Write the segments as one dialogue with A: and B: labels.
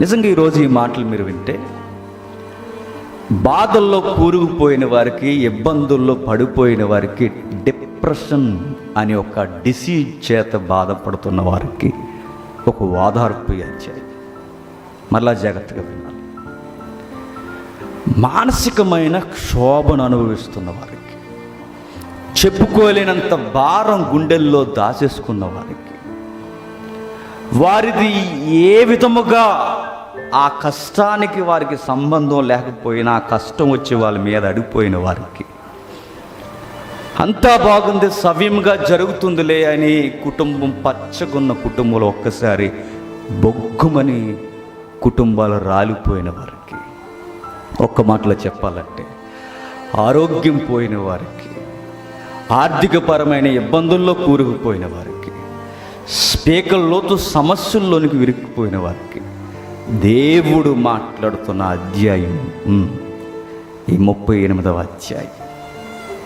A: నిజంగా ఈరోజు ఈ మాటలు మీరు వింటే బాధల్లో కూరుకుపోయిన వారికి, ఇబ్బందుల్లో పడిపోయిన వారికి, డిప్రెషన్ అనే ఒక డిసీజ్ చేత బాధపడుతున్న వారికి ఒక ఓదార్పు ఇచ్చాయి. మళ్ళా జాగ్రత్తగా వినాలి. మానసికమైన క్షోభను అనుభవిస్తున్న వారికి, చెప్పుకోలేనంత భారం గుండెల్లో దాచేసుకున్న వారికి, వారిది ఏ విధముగా ఆ కష్టానికి వారికి సంబంధం లేకపోయినా ఆ కష్టం వచ్చి వాళ్ళ మీద అడిగిపోయిన వారికి, అంతా బాగుంది సవ్యంగా జరుగుతుందిలే అని కుటుంబం పచ్చగున్న కుటుంబంలో ఒక్కసారి బొగ్గుమని కుటుంబాలు రాలిపోయిన వారికి, ఒక్క మాటలో చెప్పాలంటే ఆరోగ్యం పోయిన వారికి, ఆర్థికపరమైన ఇబ్బందుల్లో కూరుకుపోయిన వారికి, స్పీకర్లోతు సమస్యల్లోనికి విరిగిపోయిన వారికి దేవుడు మాట్లాడుతున్న అధ్యాయం ఈ 38వ అధ్యాయం.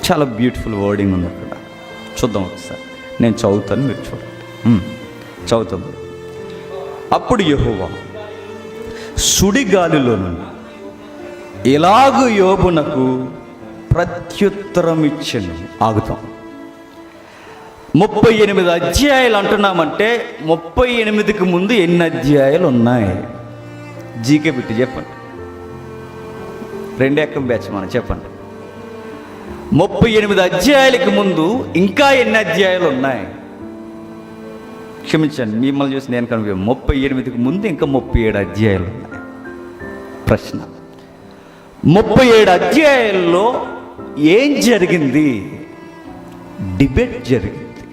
A: చాలా బ్యూటిఫుల్ వర్డింగ్ ఉంది అక్కడ. చూద్దాం ఒకసారి. నేను చదువుతాను, మీరు చూడండి. చదువుతాను. అప్పుడు యెహోవా సుడిగాలిలో నుండి ఇలాగు యోబునకు ప్రత్యుత్తరం ఇచ్చెను. ఆగుతాం. 38 అధ్యాయాలు అంటున్నామంటే 38కి ముందు ఎన్ని అధ్యాయాలు ఉన్నాయి? జీకే బిట్టి చెప్పండి. 2 ఎక్కం బ్యాచ్ మనం చెప్పండి. 38 అధ్యాయాలకి ముందు ఇంకా ఎన్ని అధ్యాయాలు ఉన్నాయి? క్షమించండి, మిమ్మల్ని చూసి నేను కనుక 38కి ముందు ఇంకా 37 అధ్యాయాలు ఉన్నాయి. ప్రశ్న, 37 అధ్యాయాల్లో ఏం జరిగింది? డిబేట్ జరిగింది,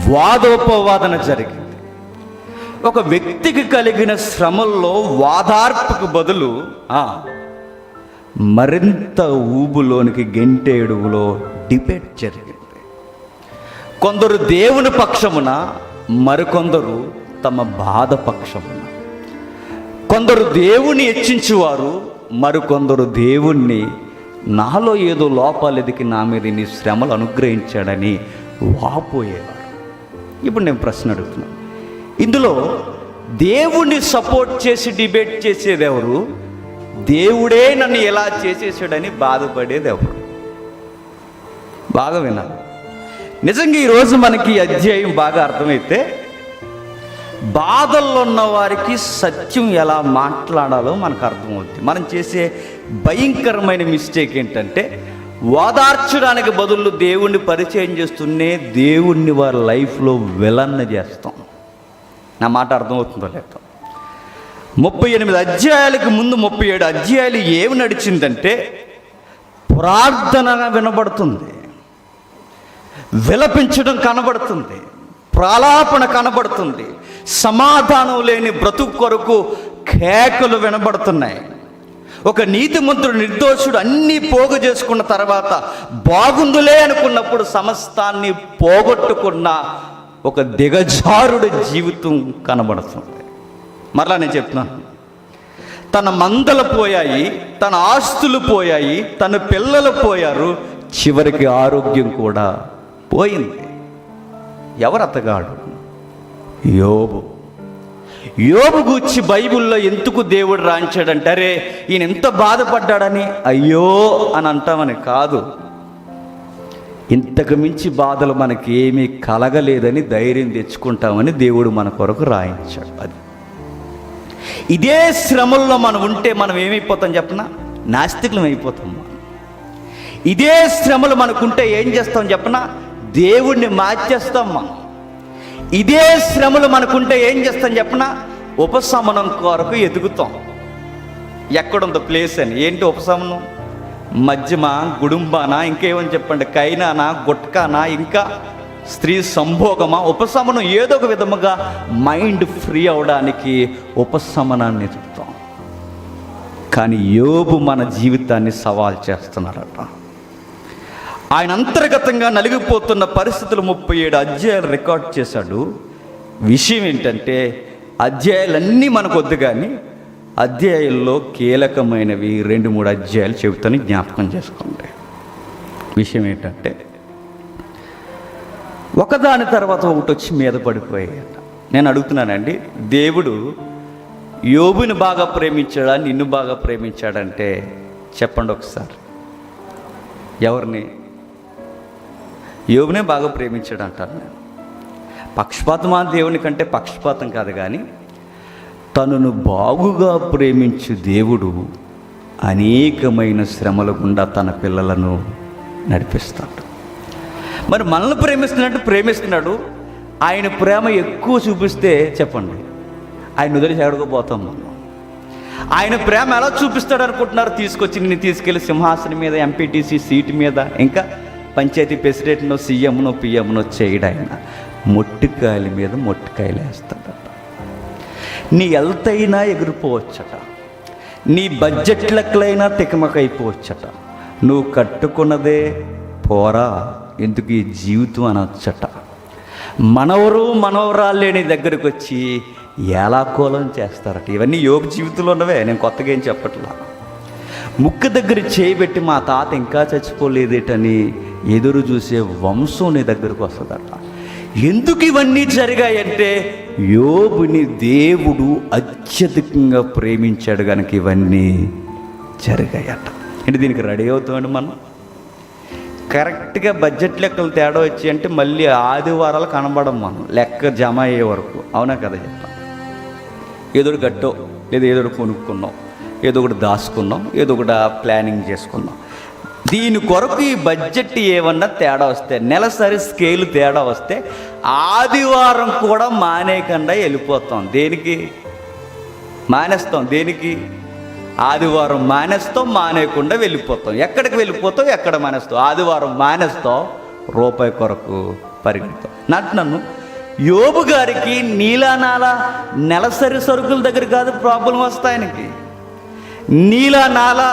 A: వాదోపవాదన జరిగింది. ఒక వ్యక్తికి కలిగిన శ్రమల్లో వాదార్పుకు బదులు మరింత ఊబులోనికి గెంటేడుగులో డిబేట్ జరిగింది. కొందరు దేవుని పక్షమున, మరికొందరు తమ బాధ పక్షమున. కొందరు దేవుని హెచ్చించువారు, మరికొందరు దేవుణ్ణి నాలో ఏదో లోపాలు ఎదికి నా మీద నీ శ్రమలు అనుగ్రహించాడని వాపోయేవారు. ఇప్పుడు నేను ప్రశ్న అడుగుతున్నాను, ఇందులో దేవుణ్ణి సపోర్ట్ చేసి డిబేట్ చేసేది ఎవరు? దేవుడే నన్ను ఎలా చేసేసాడని బాధపడేది ఎవరు? బాగా వినాలి. నిజంగా ఈరోజు మనకి అధ్యాయం బాగా అర్థమైతే బాధల్లో ఉన్న వారికి సత్యం ఎలా మాట్లాడాలో మనకు అర్థమవుతుంది. మనం చేసే భయంకరమైన మిస్టేక్ ఏంటంటే ఓదార్చడానికి బదులు దేవుణ్ణి పరిచయం చేస్తూనే దేవుణ్ణి వారి లైఫ్లో విలన్న చేస్తాం. నా మాట అర్థమవుతుందో లేదో? 38 అధ్యాయాలకు ముందు 37 అధ్యాయాలు ఏమి నడిచిందంటే ప్రార్థన వినబడుతుంది, విలపించడం కనబడుతుంది, ప్రాలాపన కనబడుతుంది, సమాధానం లేని బ్రతుకు కొరకు కేకలు వినబడుతున్నాయి. ఒక నీతిమంతుడు, నిర్దోషుడు అన్నీ పోగు చేసుకున్న తర్వాత బాగుందులే అనుకున్నప్పుడు సమస్తాన్ని పోగొట్టుకున్న ఒక దిగజారుడి జీవితం కనబడుతుంది. మరలా నేను చెప్తున్నాను, తన మందలు పోయాయి, తన ఆస్తులు పోయాయి, తన పిల్లలు పోయారు, చివరికి ఆరోగ్యం కూడా పోయింది. ఎవరు అతగాడు? యోబు. యోబు గూర్చి బైబిల్లో ఎందుకు దేవుడు రాయించాడంటే, అరే ఈయన ఎంత బాధపడ్డాడని అయ్యో అని అంటామని కాదు, ఇంతకు మించి బాధలు మనకి ఏమీ కలగలేదని ధైర్యం తెచ్చుకుంటామని దేవుడు మన కొరకు రాయించాడు. అది ఇదే శ్రమల్లో మనం ఉంటే మనం ఏమైపోతాం చెప్పనా? నాస్తికులం అయిపోతాం. ఇదే శ్రమలు మనకుంటే ఏం చేస్తాం చెప్పనా? దేవుణ్ణి మార్చేస్తాం. మనం ఇదే శ్రమలు మనకుంటే ఏం చేస్తాం చెప్పనా? ఉపశమనం కొరకు ఎదుగుతాం. ఎక్కడుందో ప్లేస్ అని. ఏంటి ఉపశమనం? మద్యమా, గుడుంబానా, ఇంకేమని చెప్పండి, కైనానా, గుట్కానా, ఇంకా స్త్రీ సంభోగమా? ఉపశమనం ఏదో ఒక విధముగా మైండ్ ఫ్రీ అవడానికి ఉపశమనాన్ని ఎదుగుతాం. కానీ యోబు మన జీవితాన్ని సవాల్ చేస్తున్నారట. ఆయన అంతర్గతంగా నలిగిపోతున్న పరిస్థితులు 37 అధ్యాయాలు రికార్డ్ చేశాడు. విషయం ఏంటంటే అధ్యాయాలన్నీ మనకు వద్దు, కానీ అధ్యాయాల్లో కీలకమైనవి 2-3 అధ్యాయాలు చెబుతాను, జ్ఞాపకం చేసుకోండి. విషయం ఏంటంటే ఒకదాని తర్వాత ఒకటి వచ్చి మీద పడిపోయాయట. నేను అడుగుతున్నానండి, దేవుడు యోబుని బాగా ప్రేమించాడా, నిన్ను బాగా ప్రేమించాడంటే చెప్పండి ఒకసారి. ఎవరిని? యోబునే బాగా ప్రేమించాడు అంటాను నేను. పక్షపాతమా దేవుని కంటే పక్షపాతం కాదు, కానీ తనను బాగుగా ప్రేమించు దేవుడు అనేకమైన శ్రమల గుండా తన పిల్లలను నడిపిస్తాడు. మరి మనల్ని ప్రేమిస్తున్నాడు. ఆయన ప్రేమ ఎక్కువ చూపిస్తే చెప్పండి, ఆయన వదిలేసి ఎక్కడిపోతాం మనం. ఆయన ప్రేమ ఎలా చూపిస్తాడు అనుకుంటున్నారు? నిన్ను తీసుకెళ్ళి సింహాసనం మీద, ఎంపీటీసీ సీటు మీద, ఇంకా పంచాయతీ ప్రెసిడెంట్నో, సీఎంనో, పిఎంనో చేయడు. ఆయన మొట్టికాయల మీద మొట్టికాయలు వేస్తాడట. నీ హెల్త్ అయినా ఎగిరిపోవచ్చట, నీ బడ్జెట్ లెక్కలైనా తికమకైపోవచ్చట, నువ్వు కట్టుకున్నదే పోరా ఎందుకు ఈ జీవితం అనొచ్చట. మనవరాళ్ళే నీ దగ్గరకు వచ్చి ఏలాకోలం చేస్తారట. ఇవన్నీ యోబు జీవితంలో ఉన్నవే, నేను కొత్తగా ఏం చెప్పట్లా. ముక్కు దగ్గర చేయబెట్టి మా తాత ఇంకా చచ్చిపోలేదేటని ఎదురు చూసే వంశం నీ దగ్గరకు వస్తుందట. ఎందుకు ఇవన్నీ జరిగాయంటే యోబుని దేవుడు అత్యధికంగా ప్రేమించాడు కనుక ఇవన్నీ జరిగాయట. అంటే దీనికి రెడీ అవుతామండి మనం. కరెక్ట్గా బడ్జెట్ లెక్కలు తేడా వచ్చి అంటే మళ్ళీ ఆదివారాలు కనబడం మనం లెక్క జమ అయ్యే వరకు. అవునా కదా చెప్తాం. ఏదో ఒకటి గట్టో లేదా ఏదో ఒకటి కొనుక్కున్నాం, ఏదో ఒకటి దాచుకున్నాం, ఏదో ఒకటి ప్లానింగ్ చేసుకున్నాం. దీని కొరకు ఈ బడ్జెట్ ఏమన్నా తేడా వస్తే, నెలసరి స్కేల్ తేడా వస్తే ఆదివారం కూడా మానేయకుండా వెళ్ళిపోతాం. దేనికి మానేస్తాం? దేనికి? ఆదివారం మానేస్తాం, మానేయకుండా వెళ్ళిపోతాం. ఎక్కడికి వెళ్ళిపోతాం? ఎక్కడ మానేస్తాం? ఆదివారం మానేస్తాం, రూపాయి కొరకు పరిగెడతాం. నన్ను యోబు గారికి నీలానాలా నెలసరి సరుకుల దగ్గర కాదు ప్రాబ్లం వస్తాయి. ఆయనకి నీలానాలా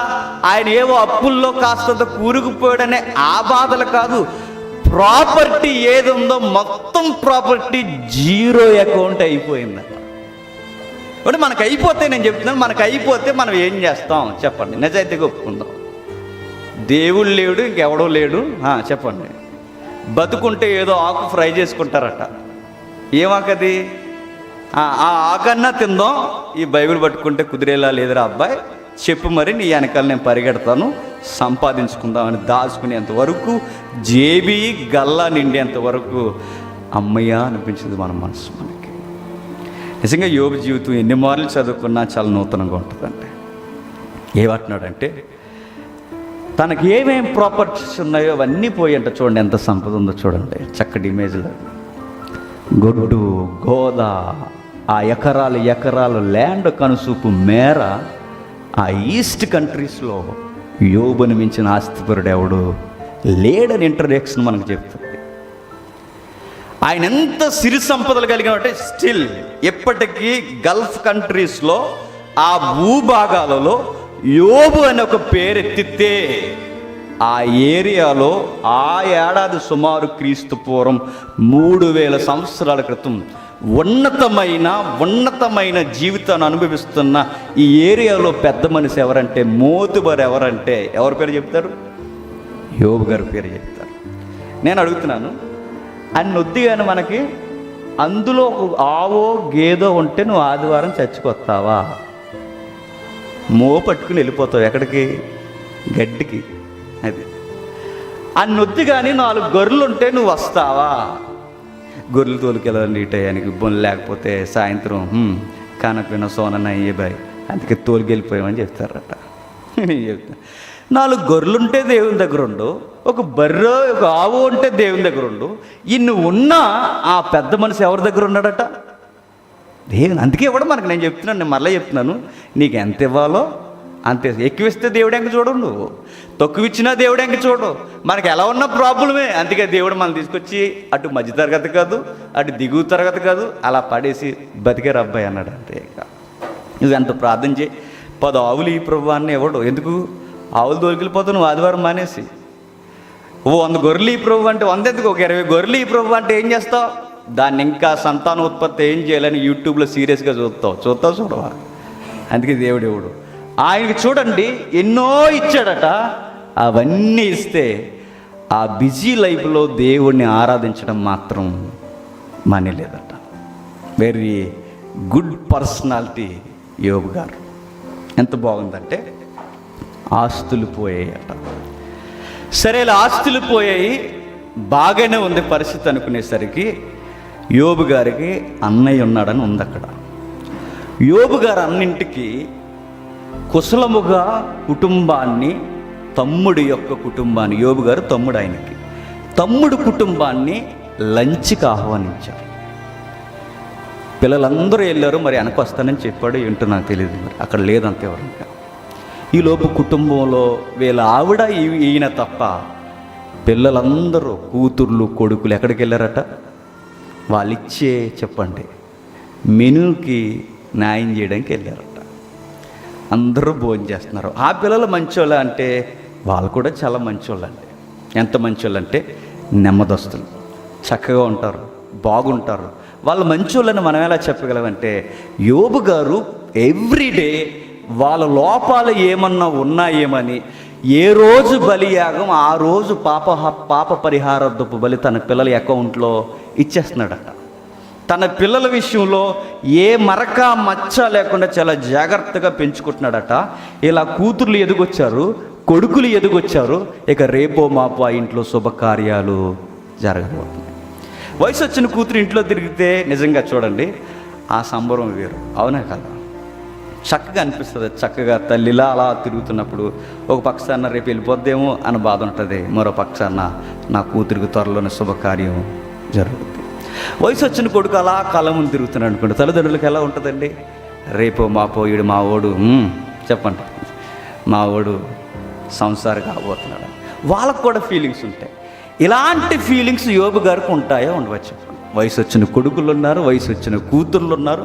A: ఆయన ఏవో అప్పుల్లో కాస్తంత కూరుకుపోయాడనే ఆ బాధలు కాదు. ప్రాపర్టీ ఏది ఉందో మొత్తం ప్రాపర్టీ జీరో అకౌంట్ అయిపోయిందట. అంటే మనకు అయిపోతే, నేను చెప్తున్నాను, మనకు అయిపోతే మనం ఏం చేస్తాం చెప్పండి? నిజాయితీగా ఒప్పుకుందాం. దేవుడు లేడు, ఇంకెవడో లేడు. చెప్పండి. బతుకుంటే ఏదో ఆకు ఫ్రై చేసుకుంటారట. ఏమాకది? ఆ ఆకన్నా తిందాం, ఈ బైబిల్ పట్టుకుంటే కుదిరేలా లేదురా అబ్బాయి, చెప్పు మరి, నీ వెనకాల నేను పరిగెడతాను, సంపాదించుకుందామని దాచుకునేంత వరకు, జేబీ గల్లా నిండేంత వరకు అమ్మయ్య అనిపించింది మన మనసు. మనకి నిజంగా యోబు జీవితం ఎన్ని మార్లు చదువుకున్నా చాలా నూతనంగా ఉంటుందండి. ఏమంటున్నాడంటే తనకి ఏమేమి ప్రాపర్టీస్ ఉన్నాయో అవన్నీ పోయంట. చూడండి ఎంత సంపద ఉందో చూడండి, చక్కటి ఇమేజ్లో. గొడ్డు గోద, ఆ ఎకరాలు ల్యాండ్ కనుసూపు మేర ఆ ఈస్ట్ కంట్రీస్లో యోబుని మించిన ఆస్తిపరుడు ఎవడు లేడని ఇంట్రడక్షన్ మనకు చెప్తుంది. ఆయన ఎంత సిరి సంపదలు కలిగినట్టే స్టిల్ ఎప్పటికీ గల్ఫ్ కంట్రీస్లో ఆ భూభాగాలలో యోబు అనే ఒక పేరెత్తితే ఆ ఏరియాలో ఆ ఏడాది సుమారు క్రీస్తు పూర్వం 3000 సంవత్సరాల క్రితం ఉన్నతమైన జీవితాన్ని అనుభవిస్తున్న ఈ ఏరియాలో పెద్ద మనిషి ఎవరంటే, మోతుబరు ఎవరంటే ఎవరి పేరు చెప్తారు? యోబు గారి పేరు చెప్తారు. నేను అడుగుతున్నాను, అన్నొద్దిగాని మనకి అందులో ఒక ఆవో గేదో ఉంటే నువ్వు ఆదివారం చచ్చిపోతావా? పట్టుకుని వెళ్ళిపోతావు. ఎక్కడికి? గడ్డికి. అది అన్నొద్దు. కానీ 4 గొర్రెలు ఉంటే నువ్వు వస్తావా? గొర్రెలు తోలుకెళ్ళాలి ఈ టయానికి, ఇబ్బంది లేకపోతే సాయంత్రం కానపిన సోనన్న అయ్యే బాయ్ అందుకే తోలుకెళ్ళిపోయామని చెప్తారట. నేను చెప్తాను, 4 గొర్రెలుంటే దేవుని దగ్గర ఉండు, ఒక బర్రె ఒక ఆవు ఉంటే దేవుని దగ్గర ఉండు. ఇన్ని ఉన్నా ఆ పెద్ద మనిషి ఎవరి దగ్గర ఉన్నాడట? దేవుని. అందుకే ఇవ్వడం మనకు. నేను చెప్తున్నాను, నేను మళ్ళీ చెప్తున్నాను, నీకు ఎంత ఇవ్వాలో అంతే. ఎక్కువిస్తే దేవుడు ఎంక చూడవు, నువ్వు తక్కువ ఇచ్చినా దేవుడు ఎంక చూడవు. మనకు ఎలా ఉన్న ప్రాబ్లమే. అందుకే దేవుడు మనం తీసుకొచ్చి అటు మధ్య తరగతి కాదు, అటు దిగువ తరగతి కాదు, అలా పడేసి బతికే అబ్బాయి అన్నాడు. అంతే. నువ్వు ఎంత ప్రార్థన చేయి, 10 ఆవులు ఈ ప్రభువాన్ని ఇవ్వడు. ఎందుకు? ఆవులు దొరికిపోతావు నువ్వు ఆదివారం మానేసి. 100 గొర్రెలు ఈ ప్రభు అంటే 100 ఎందుకు, ఒక 20 గొర్రెలు ఈ ప్రభు అంటే ఏం చేస్తావు? దాన్ని ఇంకా సంతానోత్పత్తి ఏం చేయాలని యూట్యూబ్లో సీరియస్గా చూడవా? అందుకే దేవుడు ఎవడు ఆయనకి చూడండి ఎన్నో ఇచ్చాడట. అవన్నీ ఇస్తే ఆ బిజీ లైఫ్లో దేవుణ్ణి ఆరాధించడం మాత్రం మానేలేదట. వెరీ గుడ్ పర్సనాలిటీ యోబు గారు. ఎంత బాగుందంటే ఆస్తులు పోయాయట. సరే, ఇలా ఆస్తులు పోయాయి, బాగానే ఉంది పరిస్థితి అనుకునేసరికి యోబు గారికి అన్నయ్య ఉన్నాడని ఉంది అక్కడ. యోబు గారు అన్నింటికి కుశలముగా కుటుంబాన్ని, తమ్ముడి యొక్క కుటుంబాన్ని, యోబు గారు తమ్ముడు, ఆయనకి తమ్ముడు కుటుంబాన్ని లంచ్కి ఆహ్వానించారు. పిల్లలందరూ వెళ్ళారు, మరి వెనక వస్తానని చెప్పాడు, ఏంటో నాకు తెలియదు, మరి అక్కడ లేదంతే ఎవరంగా. ఈలోపు కుటుంబంలో వీళ్ళ ఆవిడ ఈయన తప్ప పిల్లలందరూ, కూతుర్లు కొడుకులు ఎక్కడికి వెళ్ళారట? వాళ్ళిచ్చే చెప్పండి మెనూకి న్యాయం చేయడానికి వెళ్ళారట. అందరూ భోజనం చేస్తున్నారు. ఆ పిల్లలు మంచోళ్ళ అంటే వాళ్ళు కూడా చాలా మంచోళ్ళండి. ఎంత మంచోళ్ళు అంటే నెమ్మదస్తులు, చక్కగా ఉంటారు, బాగుంటారు. వాళ్ళు మంచోళ్ళని మనం ఎలా చెప్పగలమంటే, యోబు గారు ఎవ్రీడే వాళ్ళ లోపాలు ఏమన్నా ఉన్నాయేమని ఏ రోజు బలియాగం ఆ రోజు పాప పరిహారార్థపు బలి తన పిల్లల అకౌంట్లో ఇచ్చేస్తున్నాడట. తన పిల్లల విషయంలో ఏ మరక మచ్చ లేకుండా చాలా జాగ్రత్తగా పెంచుకుంటున్నాడట. ఇలా కూతుర్లు ఎదుగొచ్చారు, కొడుకులు ఎదుగొచ్చారు, ఇక రేపో మాపో ఆ ఇంట్లో శుభకార్యాలు జరగబోతున్నాయి. వయసు వచ్చిన కూతురు ఇంట్లో తిరిగితే నిజంగా చూడండి ఆ సంబరం వేరు, అవునా కదా? చక్కగా అనిపిస్తుంది. చక్కగా తల్లిలా అలా తిరుగుతున్నప్పుడు ఒక పక్షాన రేపు వెళ్ళిపోద్దేమో అని బాధ ఉంటుంది, మరో పక్షాన నా కూతురికి త్వరలోనే శుభకార్యం జరుగుతుంది. వయసు వచ్చిన కొడుకు అలా కళ్ళ ముందు తిరుగుతున్నాడు అనుకోండి, తల్లిదండ్రులకు ఎలా ఉంటుందండి? రేపు మాపో ఈడు మా ఓడు చెప్పండి, మా ఓడు సంసారం కాబోతున్నాడు, వాళ్ళకు కూడా ఫీలింగ్స్ ఉంటాయి. ఇలాంటి ఫీలింగ్స్ యోబు గారికి ఉంటాయో ఉండవచ్చు. వయసు వచ్చిన కొడుకులు ఉన్నారు, వయసు వచ్చిన కూతుర్లు ఉన్నారు.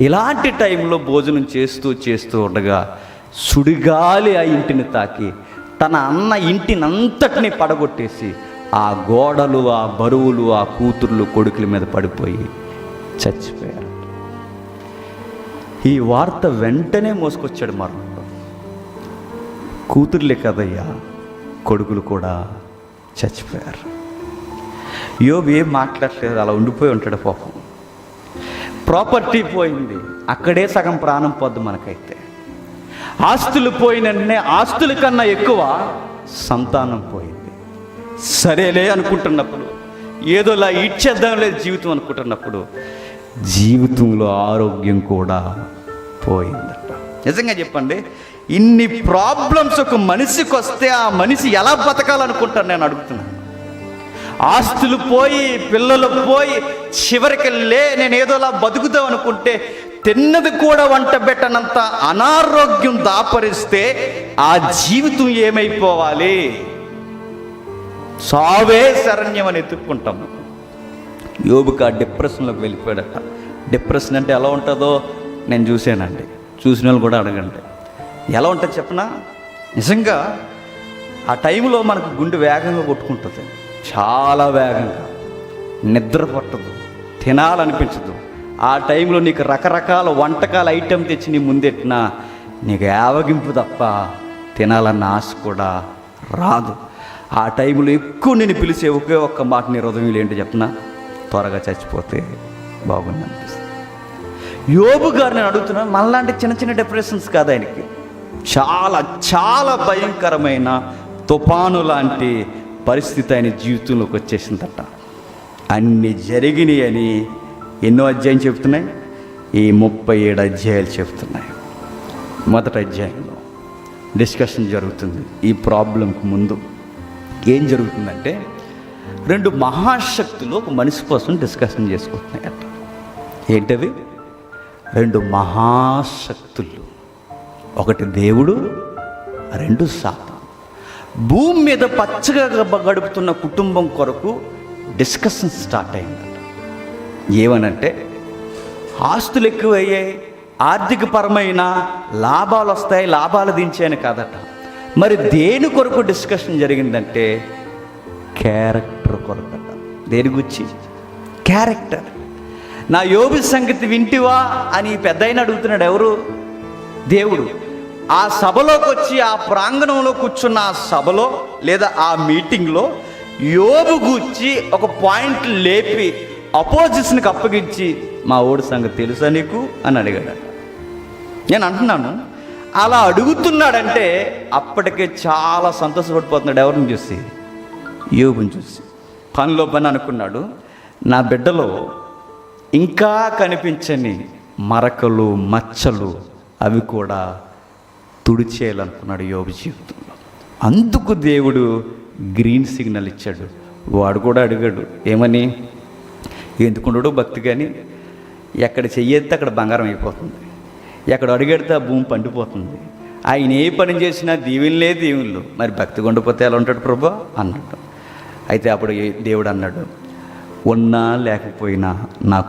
A: ఇలాంటి టైంలో భోజనం చేస్తూ ఉండగా సుడిగాలి ఆ ఇంటిని తాకి తన అన్న ఇంటినంతటిని పడగొట్టేసి ఆ గోడలు, ఆ బరువులు, ఆ కూతుర్లు, కొడుకుల మీద పడిపోయి చచ్చిపోయారు. ఈ వార్త వెంటనే మోసుకొచ్చాడు మరణంలో. కూతుర్లే కదయ్యా, కొడుకులు కూడా చచ్చిపోయారు. యోబు ఏం మాట్లాడలేదు, అలా ఉండిపోయి ఉంటాడు పాపం. ప్రాపర్టీ పోయింది, అక్కడే సగం ప్రాణం పోద్దు మనకైతే. ఆస్తులు పోయిననే ఆస్తుల కన్నా ఎక్కువ సంతానం పోయింది. సరేలే అనుకుంటున్నప్పుడు, ఏదోలా ఇచ్చేద్దాం లేదు జీవితం అనుకుంటున్నప్పుడు జీవితంలో ఆరోగ్యం కూడా పోయిందట. నిజంగా చెప్పండి, ఇన్ని ప్రాబ్లమ్స్ ఒక మనిషికి వస్తే ఆ మనిషి ఎలా బతకాలనుకుంటాను నేను అడుగుతున్నాను. ఆస్తులు పోయి, పిల్లలు పోయి, చివరికి నేను ఏదోలా బతుకుదాం అనుకుంటే తిన్నది కూడా వంట పెట్టనంత అనారోగ్యం దాపరిస్తే ఆ జీవితం ఏమైపోవాలి? సావే శరణ్యం అని ఎత్తుక్కుంటాం. యోబుకు ఆ డిప్రెషన్లోకి వెళ్ళిపోయాడట. డిప్రెషన్ అంటే ఎలా ఉంటుందో నేను చూశానండి, చూసిన వాళ్ళు కూడా అడగండి. ఎలా ఉంటుంది చెప్పనా? నిజంగా ఆ టైంలో మనకు గుండె వేగంగా కొట్టుకుంటుంది, చాలా వేగంగా, నిద్ర పట్టదు, తినాలనిపించదు. ఆ టైంలో నీకు రకరకాల వంటకాల ఐటెం తెచ్చి నీ ముందెట్టినా నీకు యావగింపు తప్ప తినాలన్న ఆశ కూడా రాదు. ఆ టైంలో ఎక్కువ నేను పిలిచే ఒకే ఒక్క మాట నీ హృదయంలో ఏంటి చెప్పనా? త్వరగా చచ్చిపోతే బాగుంది అనిపిస్తుంది. యోబు గారు నేను అడుగుతున్నాను, మనలాంటి చిన్న చిన్న డిప్రెషన్స్ కాదు ఆయనకి, చాలా చాలా భయంకరమైన తుఫాను లాంటి పరిస్థితి ఆయన జీవితంలోకి వచ్చేసిందట. అన్ని జరిగినాయి అని ఎన్నో అధ్యాయం చెప్తున్నాయి? ఈ 37 అధ్యాయాలు చెప్తున్నాయి. మొదటి అధ్యాయంలో డిస్కషన్ జరుగుతుంది. ఈ ప్రాబ్లంకి ముందు ఏం జరుగుతుందంటే, 2 మహాశక్తులు ఒక మనిషి కోసం డిస్కషన్ చేసుకుంటున్నాయట. ఏంటవి? 2 మహాశక్తులు, ఒకటి దేవుడు, 2 సాతాను. భూమి మీద పచ్చగా గడుపుతున్న కుటుంబం కొరకు డిస్కషన్ స్టార్ట్ అయిందట. ఏమనంటే, ఆస్తులు ఎక్కువయ్యాయి, ఆర్థికపరమైన లాభాలు వస్తాయి, లాభాలు దించాయని కాదట. మరి దేని కొరకు డిస్కషన్ జరిగిందంటే క్యారెక్టర్ కొరకట. దేని గురించి? క్యారెక్టర్. నా యోబు సంగతి వింటివా అని పెద్దయిన అడుగుతున్నాడు. ఎవరు? దేవుడు. ఆ సభలోకి వచ్చి, ఆ ప్రాంగణంలో కూర్చున్న ఆ సభలో లేదా ఆ మీటింగ్లో యోబు గూర్చి ఒక పాయింట్ లేపి అపోజిషన్కి అప్పగించి, మా ఓడి సంగతి తెలుసా నీకు అని అడిగాడు. నేను అంటున్నాను, అలా అడుగుతున్నాడంటే అప్పటికే చాలా సంతోషపడిపోతున్నాడు. ఎవరిని చూసి? యోబుని చూసి. పనిలో పని అనుకున్నాడు, నా బిడ్డలో ఇంకా కనిపించని మరకలు, మచ్చలు అవి కూడా తుడిచేయాలనుకున్నాడు యోబు జీవితంలో. అందుకు దేవుడు గ్రీన్ సిగ్నల్ ఇచ్చాడు. వాడు కూడా అడిగాడు, ఏమని? ఎందుకుండడు భక్తి, కానీ ఎక్కడ చెయ్యేస్తే అక్కడ బంగారం అయిపోతుంది, ఎక్కడ అడుగెడితే ఆ భూమి పండిపోతుంది, ఆయన ఏ పని చేసినా దీవెనలే దీవెనలు, మరి భక్తి కొండిపోతే ఎలా ఉంటాడు ప్రభా అన్నాడు. అయితే అప్పుడు దేవుడు అన్నాడు, ఉన్నా లేకపోయినా నా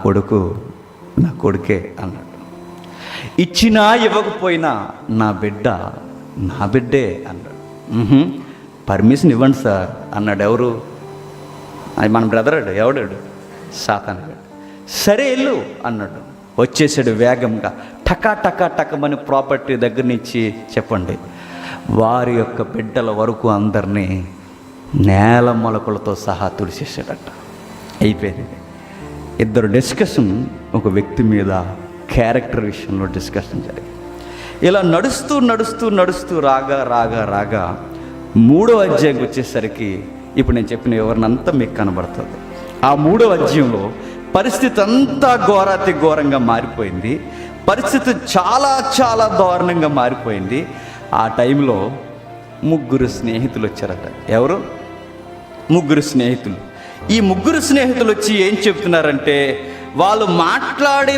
A: కొడుకే అన్నాడు. ఇచ్చినా ఇవ్వకపోయినా నా బిడ్డే అన్నాడు. పర్మిషన్ ఇవ్వండి సార్ అన్నాడు. ఎవరు? అది మన బ్రదర్ అడు. ఎవడాడు? సాతాను గాడు. సరే వెళ్ళు అన్నాడు. వచ్చేసాడు వేగంగా. టకమని ప్రాపర్టీ దగ్గర నుంచి చెప్పండి, వారి యొక్క బిడ్డల వరకు అందరినీ నేల మొలకలతో సహా తుడిచేసాడట. అయిపోయింది. ఇద్దరు డిస్కషన్ ఒక వ్యక్తి మీద క్యారెక్టర్ విషయంలో డిస్కషన్ జరిగింది. ఇలా నడుస్తూ రాగా 3వ అధ్యాయంకి వచ్చేసరికి ఇప్పుడు నేను చెప్పిన వివరణంతా మీకు కనబడుతుంది. ఆ 3వ అధ్యాయంలో పరిస్థితి అంతా ఘోరంగా మారిపోయింది. పరిస్థితి చాలా దారుణంగా మారిపోయింది. ఆ టైంలో 3 స్నేహితులు వచ్చారట. ఎవరు? 3 స్నేహితులు. ఈ 3 స్నేహితులు వచ్చి ఏం చెప్తున్నారంటే, వాళ్ళు మాట్లాడి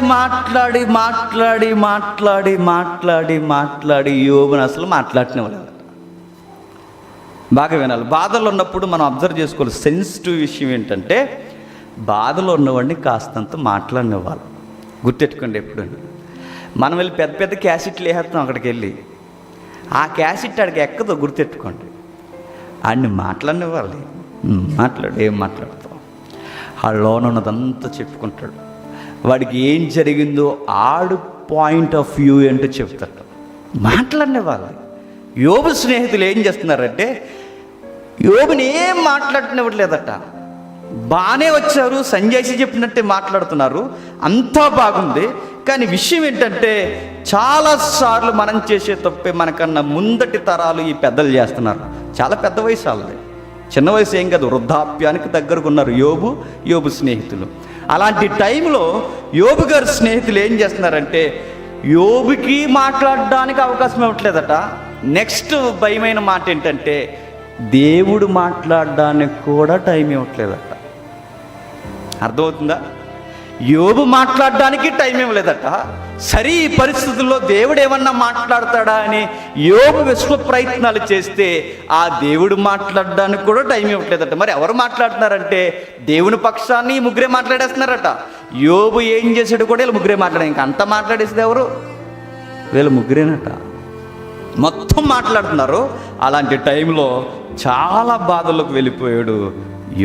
A: యోబుని అసలు మాట్లాడినవాళ్ళు. బాగా వినాలి. బాధలో ఉన్నప్పుడు మనం అబ్జర్వ్ చేసుకోవాలి. సెన్సిటివ్ విషయం ఏంటంటే, బాధలో ఉన్నవాడిని కాస్తంత మాట్లాడినవ్వాలి. గుర్తెట్టుకోండి. ఎప్పుడు మనం వెళ్ళి పెద్ద క్యాసెట్లు వేసేస్తాం అక్కడికి వెళ్ళి, ఆ క్యాసెట్ ఆడికి ఎక్కదో గుర్తెట్టుకోండి. ఆడిని మాట్లాడినవ్వాలి. ఏం మాట్లాడతాం? ఆ లోన ఉన్నదంతా చెప్పుకుంటాడు. వాడికి ఏం జరిగిందో ఆడు పాయింట్ ఆఫ్ వ్యూ ఏంటో చెప్తాడు. మాట్లాడినవ్వాలి. యోబు స్నేహితులు ఏం చేస్తున్నారంటే, యోబుని ఏం మాట్లాడినవ్వట్లేదట. బాగానే వచ్చారు, సంజయ్సి చెప్పినట్టే మాట్లాడుతున్నారు, అంతా బాగుంది. కానీ విషయం ఏంటంటే, చాలాసార్లు మనం చేసే తప్పే మనకన్నా ముందటి తరాలు ఈ పెద్దలు చేస్తున్నారు. చాలా పెద్ద వయసు వాళ్ళది, చిన్న వయసు ఏం కాదు. వృద్ధాప్యానికి దగ్గరకు ఉన్నారు యోబు స్నేహితులు. అలాంటి టైంలో యోబు గారి స్నేహితులు ఏం చేస్తున్నారంటే, యోబుకి మాట్లాడడానికి అవకాశం ఇవ్వట్లేదట. నెక్స్ట్ భయమైన మాట ఏంటంటే, దేవుడు మాట్లాడడానికి కూడా టైం ఇవ్వట్లేదట. అర్థమవుతుందా? యోబు మాట్లాడడానికి టైం ఇవ్వలేదట. సరే, ఈ పరిస్థితుల్లో దేవుడు ఏమన్నా మాట్లాడతాడా అని యోబు విశ్వ ప్రయత్నాలు చేస్తే ఆ దేవుడు మాట్లాడడానికి కూడా టైం ఇవ్వట్లేదట. మరి ఎవరు మాట్లాడుతున్నారంటే, దేవుని పక్షాన్ని 3 మాట్లాడేస్తున్నారట. యోబు ఏం చేసాడు కూడా వీళ్ళు 3 మాట్లాడారు. ఇంకా అంతా మాట్లాడేసేది ఎవరు? వీళ్ళు 3 మొత్తం మాట్లాడుతున్నారు. అలాంటి టైంలో చాలా బాధల్లోకి వెళ్ళిపోయాడు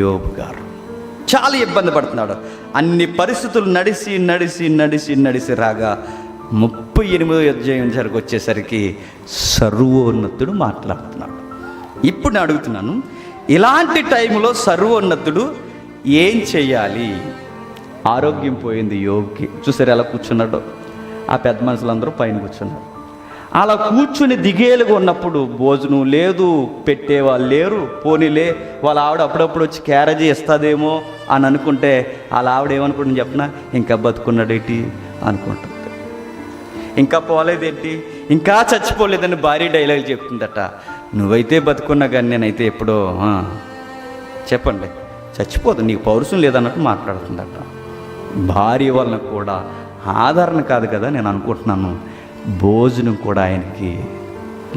A: యోబు గారు. చాలా ఇబ్బంది పడుతున్నాడు. అన్ని పరిస్థితులు నడిచి రాగా 38వ అధ్యాయం జరకు వచ్చేసరికి సర్వోన్నతుడు మాట్లాడుతున్నాడు. ఇప్పుడు నేను అడుగుతున్నాను, ఇలాంటి టైంలో సర్వోన్నతుడు ఏం చెయ్యాలి? ఆరోగ్యం పోయింది యోబుకి. చూసారు ఎలా కూర్చున్నాడో? ఆ పెద్ద మనుషులందరూ పైన కూర్చున్నారు. అలా కూర్చుని దిగేలుగా ఉన్నప్పుడు భోజనం లేదు, పెట్టేవాళ్ళు లేరు. పోనీలే వాళ్ళ ఆవిడ అప్పుడప్పుడు వచ్చి క్యారేజ్ ఇస్తుందేమో అని అనుకుంటే, వాళ్ళ ఆవిడ ఏమనుకుంటుంది చెప్పినా, ఇంకా బతుకున్నాడేంటి అనుకుంటుంది. ఇంకా పోలేదేంటి, ఇంకా చచ్చిపోలేదని భారీ డైలాగ్ చెప్తుందట. నువ్వైతే బతుకున్నా కానీ నేనైతే ఎప్పుడో చెప్పండి చచ్చిపోదు, నీకు పౌరుషం లేదన్నట్టు మాట్లాడుతుందట. భార్య వలన కూడా ఆదరణ కాదు కదా నేను అనుకుంటున్నాను. భోజనం కూడా ఆయనకి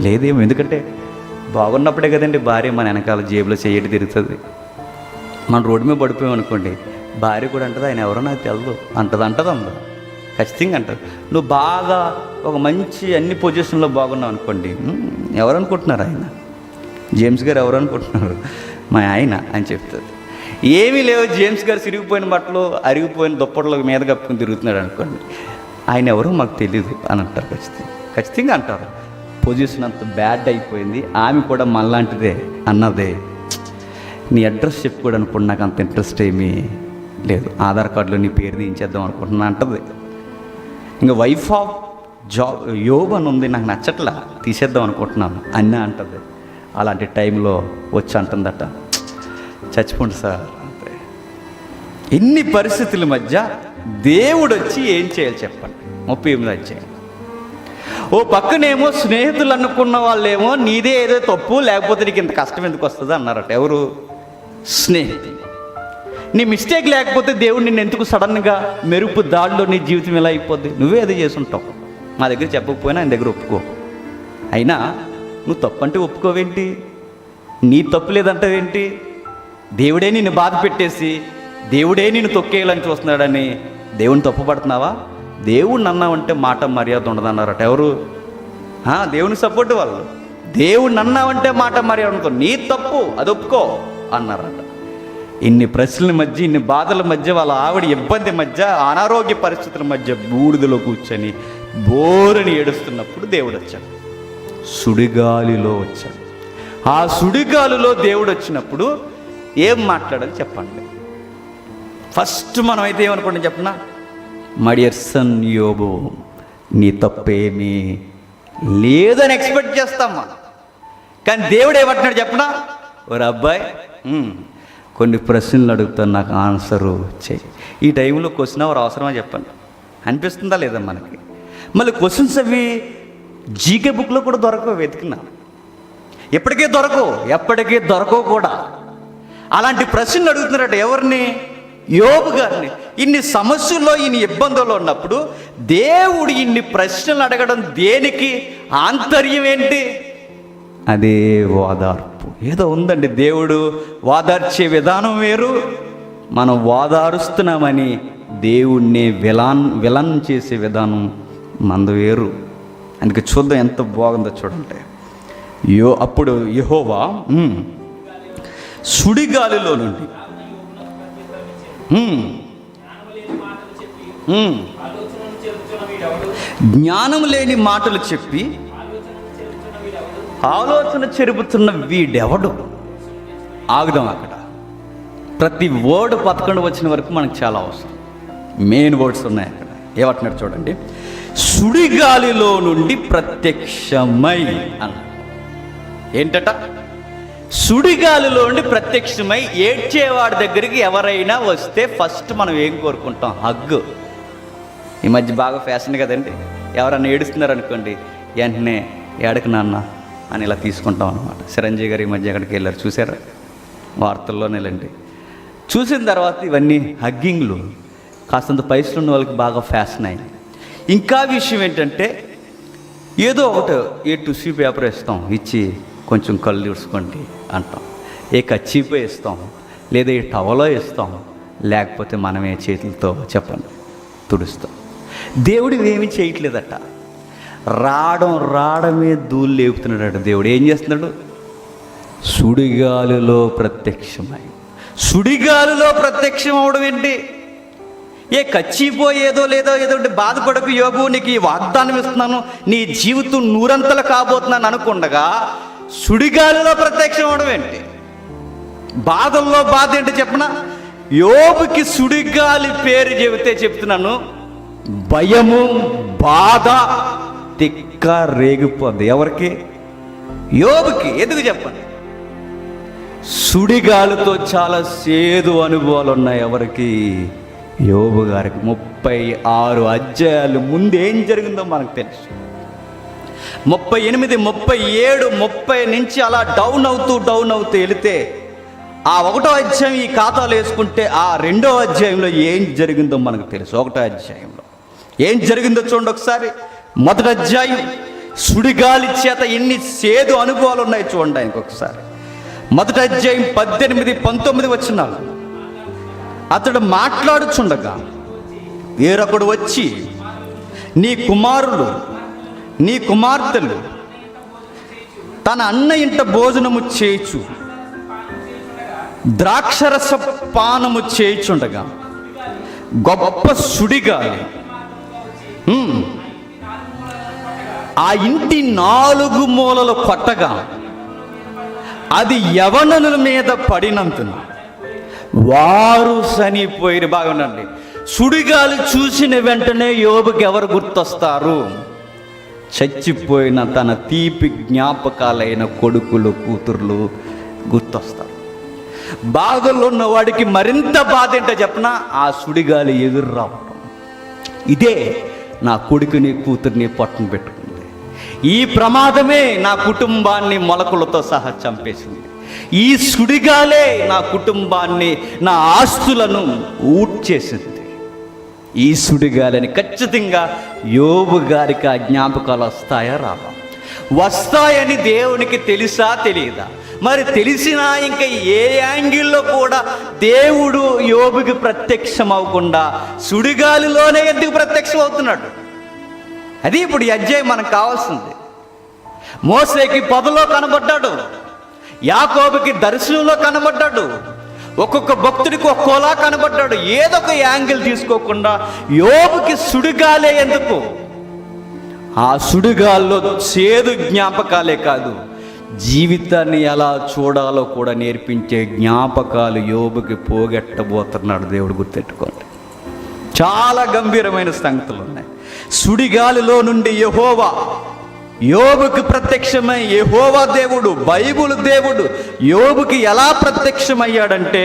A: లేదేమో. ఎందుకంటే బాగున్నప్పుడే కదండి భార్య మన వెనకాల జేబులో చేయటి తిరుగుతుంది. మన రోడ్డు మీద పడిపోయాం అనుకోండి, భార్య కూడా అంటది, ఆయన ఎవరో నాకు తెలియదు అంటది. ఖచ్చితంగా అంటారు. నువ్వు బాగా ఒక మంచి అన్ని పొజిషన్లో బాగున్నావు అనుకోండి, ఎవరనుకుంటున్నారు ఆయన? జేమ్స్ గారు ఎవరు అనుకుంటున్నారు? మా ఆయన అని చెప్తుంది. ఏమీ లేవు, జేమ్స్ గారు సిరిగిపోయిన బట్టలు, అరిగిపోయిన దుప్పట్లో మీద కప్పుకుని తిరుగుతున్నాడు అనుకోండి, ఆయన ఎవరో మాకు తెలియదు అని అంటారు. ఖచ్చితంగా అంటారు. పొజిషన్ అంత బ్యాడ్ అయిపోయింది. ఆమె కూడా మనలాంటిదే అన్నదే. నీ అడ్రస్ చెప్పుకోవడానికి కూడా నాకు అంత ఇంట్రెస్ట్ ఏమీ లేదు, ఆధార్ కార్డులో నీ పేరు దించేద్దాం అనుకుంటున్నా అంటది. ఇంకా వైఫ్ ఆఫ్ యోబు అని ఉంది, నాకు నచ్చట్లా, తీసేద్దాం అనుకుంటున్నాను అన్నీ అంటుంది. అలాంటి టైంలో వచ్చి అంటుందట, చచ్చిపోండి సార్ అంటే. ఇన్ని పరిస్థితుల మధ్య దేవుడు వచ్చి ఏం చేయాలి చెప్పండి. 38 అధ్యాయం. ఓ పక్కనేమో స్నేహితులు అనుకున్న వాళ్ళేమో నీదే ఏదో తప్పు, లేకపోతే నీకు ఇంత కష్టం ఎందుకు వస్తుంది అన్నారట. ఎవరు? స్నేహితులు. నీ మిస్టేక్ లేకపోతే దేవుడు నిన్ను ఎందుకు సడన్గా మెరుపు దాడిలో నీ జీవితం ఎలా అయిపోద్ది? నువ్వే ఏదో చేసుంటావు, మా దగ్గర చెప్పకపోయినా ఆయన దగ్గర ఒప్పుకో. అయినా నువ్వు తప్పు అంటే ఒప్పుకోవేంటి? నీ తప్పు లేదంటావేంటి? దేవుడే నిన్ను బాధ పెట్టేసి దేవుడే నిన్ను తొక్కేయాలని చూస్తున్నాడని దేవుని తప్పు పడుతున్నావా? దేవుడిని అన్నావంటే మాట మర్యాద ఉండదన్నారట. ఎవరు? దేవుని సపోర్ట్ వాళ్ళు. దేవుడిని అన్నావంటే మాట మర్యాద ఉండదు, నీ తప్పు, అది ఒప్పుకో అన్నారట. ఇన్ని ప్రశ్నల మధ్య, ఇన్ని బాధల మధ్య, వాళ్ళ ఆవిడ ఇబ్బంది మధ్య, అనారోగ్య పరిస్థితుల మధ్య బూడిదలో కూర్చొని బోరని ఏడుస్తున్నప్పుడు దేవుడు వచ్చాడు. సుడిగాలిలో వచ్చాడు. ఆ సుడిగాలిలో దేవుడు వచ్చినప్పుడు ఏం మాట్లాడాలి చెప్పండి. ఫస్ట్ మనం అయితే ఏమనుకోండి చెప్పనా, మై డియర్ సన్ యోబు, నీ తప్పేమీ లేదని ఎక్స్పెక్ట్ చేస్తామా. కానీ దేవుడు ఏమంటున్నాడు చెప్పనా, ఓ అబ్బాయి కొన్ని ప్రశ్నలు అడుగుతాను, నాకు ఆన్సరు చేయి. ఈ టైంలో క్వశ్చన్ అవర్ అవసరమా చెప్పండి, అనిపిస్తుందా లేదా మనకి? మళ్ళీ క్వశ్చన్స్ అవి జీకే బుక్లో కూడా దొరకవు, వెతికినా ఎప్పటికీ దొరకవు కూడా. అలాంటి ప్రశ్నలు అడుగుతున్నారట. ఎవరిని? యోబు గారిని. ఇన్ని సమస్యల్లో, ఇన్ని ఇబ్బందుల్లో ఉన్నప్పుడు దేవుడు ఇన్ని ప్రశ్నలు అడగడం దేనికి? ఆంతర్యం ఏంటి? అదే ఓదార్పు. ఏదో ఉందండి, దేవుడు ఓదార్చే విధానం వేరు, మనం ఓదారుస్తున్నామని దేవుణ్ణి విలన్ చేసే విధానం మందు వేరు. అందుకే చూద్దాం ఎంత బాగుందో చూడండి. అప్పుడు యెహోవా సుడిగాలిలో నుండి జ్ఞానం లేని మాటలు చెప్పి ఆలోచన చెరుపుతున్న వీడెవడు? ఆగుదాం అక్కడ. ప్రతి వర్డ్ 11 వచ్చిన వరకు మనకు చాలా అవసరం. మెయిన్ వర్డ్స్ ఉన్నాయి అక్కడ. ఏమంటున్నాడు చూడండి, సుడిగాలిలో నుండి ప్రత్యక్షమై అన్న. ఏంటట? సుడిగాలిలో నుండి ప్రత్యక్షమై. ఏడ్చేవాడి దగ్గరికి ఎవరైనా వస్తే ఫస్ట్ మనం ఏం కోరుకుంటాం? హగ్గు. ఈ మధ్య బాగా ఫ్యాషన్ కదండి. ఎవరన్నా ఏడుస్తున్నారనుకోండి, వెంటనే ఏడకు నాన్న అని ఇలా తీసుకుంటాం అనమాట. చిరంజీవి గారు ఈ మధ్య ఎక్కడికి వెళ్ళారు చూసారా? వార్తల్లోనేలండి. చూసిన తర్వాత ఇవన్నీ హగ్గింగ్లు కాస్తంత పైసలు ఉన్న వాళ్ళకి బాగా ఫ్యాషన్ అయింది. ఇంకా విషయం ఏంటంటే, ఏదో ఒకటి A2C పేపర్ ఇస్తాం, ఇచ్చి కొంచెం కళ్ళు తుడుచుకోండి అంటాం. కచ్చిపో ఇస్తాం, లేదా టవలో ఇస్తాం, లేకపోతే మనమే చేతులతో చెప్పండి తుడుస్తాం. దేవుడు ఏమీ చేయట్లేదట. రావడమే ధూళి లేపుతున్నాడట. దేవుడు ఏం చేస్తున్నాడు? సుడిగాలిలో ప్రత్యక్షమై. సుడిగాలిలో ప్రత్యక్షం అవడం ఏంటి? కచ్చిపోయేదో లేదో బాధపడకు యోబు, నీకు ఈ వాగ్దానం ఇస్తున్నాను, నీ జీవితం నూరంతలు కాబోతున్నాను అనుకుండగా సుడిగాలిలో ప్రత్యక్షం అవడం ఏంటి? బాధల్లో బాధ ఏంటి చెప్పనా? యోబుకి సుడిగాలి పేరు చెబితే చెప్తున్నాను, భయము, బాధ, తిక్క రేగిపోద్ది. ఎవరికి? యోబుకి. ఎందుకు చెప్పండి? సుడిగాలితో చాలా సేదు అనుభవాలు ఉన్నాయి. ఎవరికి? యోబు గారికి. 36 అధ్యాయాలు ముందు ఏం జరిగిందో మనకు తెలుసు. 38, 37, 30 నుంచి అలా డౌన్ అవుతూ వెళితే ఆ 1వ అధ్యాయం ఈ ఖాతాలు వేసుకుంటే ఆ 2వ అధ్యాయంలో ఏం జరిగిందో మనకు తెలుసు. 1వ అధ్యాయంలో ఏం జరిగిందో చూడండి ఒకసారి. 1వ అధ్యాయం, సుడిగాలి చేత ఎన్ని సేదు అనుభవాలు ఉన్నాయి చూడండి ఇంకొకసారి. 1వ అధ్యాయం 18, 19 వచనాలు. అతడు మాట్లాడుచుండగా వేరొకడు వచ్చి, నీ కుమారులు, నీ కుమార్తెలు తన అన్న ఇంట భోజనము చేయుచు ద్రాక్షరస పానము చేయుచుండగా గొప్ప సుడిగాలి ఆ ఇంటి 4 మూలలు కొట్టగా అది యవనుల మీద పడినందున వారు చనిపోయి. బాగుండండి. సుడిగాలి చూసిన వెంటనే యోబుకి ఎవరు గుర్తొస్తారు? చచ్చిపోయిన తన తీపి జ్ఞాపకాలైన కొడుకులు కూతుర్లు గుర్తొస్తారు. బాధల్లో ఉన్న వాడికి మరింత బాధ ఏంటో చెప్పనా, ఆ సుడిగాలి ఎదురు రావడం. ఇదే నా కొడుకుని కూతుర్ని పట్టున పెట్టుకుంది. ఈ ప్రమాదమే నా కుటుంబాన్ని మొలకలతో సహా చంపేసింది. ఈ సుడిగాలే నా కుటుంబాన్ని, నా ఆస్తులను ఊడ్చేసింది. ఈ సుడిగాలని ఖచ్చితంగా యోబు గారికి ఆ జ్ఞాపకాలు వస్తాయా రావా? వస్తాయని దేవునికి తెలుసా తెలియదా? మరి తెలిసినా ఇంకా ఏ యాంగిల్లో కూడా దేవుడు యోబుకి ప్రత్యక్షం అవ్వకుండా సుడిగాలిలోనే ఎందుకు ప్రత్యక్షం అవుతున్నాడు? అది ఇప్పుడు ఈ అధ్యాయం మనకు కావాల్సింది. మోసేకి పొదలో కనబడ్డాడు, యాకోబుకి దర్శనంలో కనబడ్డాడు, ఒక్కొక్క భక్తుడికి ఒక్కోలా కనబడ్డాడు. ఏదో ఒక యాంగిల్ తీసుకోకుండా యోబుకి సుడిగాలే ఎందుకు? ఆ సుడిగాల్లో చేదు జ్ఞాపకాలే కాదు, జీవితాన్ని ఎలా చూడాలో కూడా నేర్పించే జ్ఞాపకాలు యోబుకి పోగొట్టబోతున్నాడు దేవుడు. గుర్తెట్టుకోండి, చాలా గంభీరమైన సంగతులు ఉన్నాయి. సుడిగాలిలో నుండి యెహోవా యోబుకి ప్రత్యక్షమై, యెహోవా దేవుడు, బైబుల్ దేవుడు యోబుకి ఎలా ప్రత్యక్షమయ్యాడంటే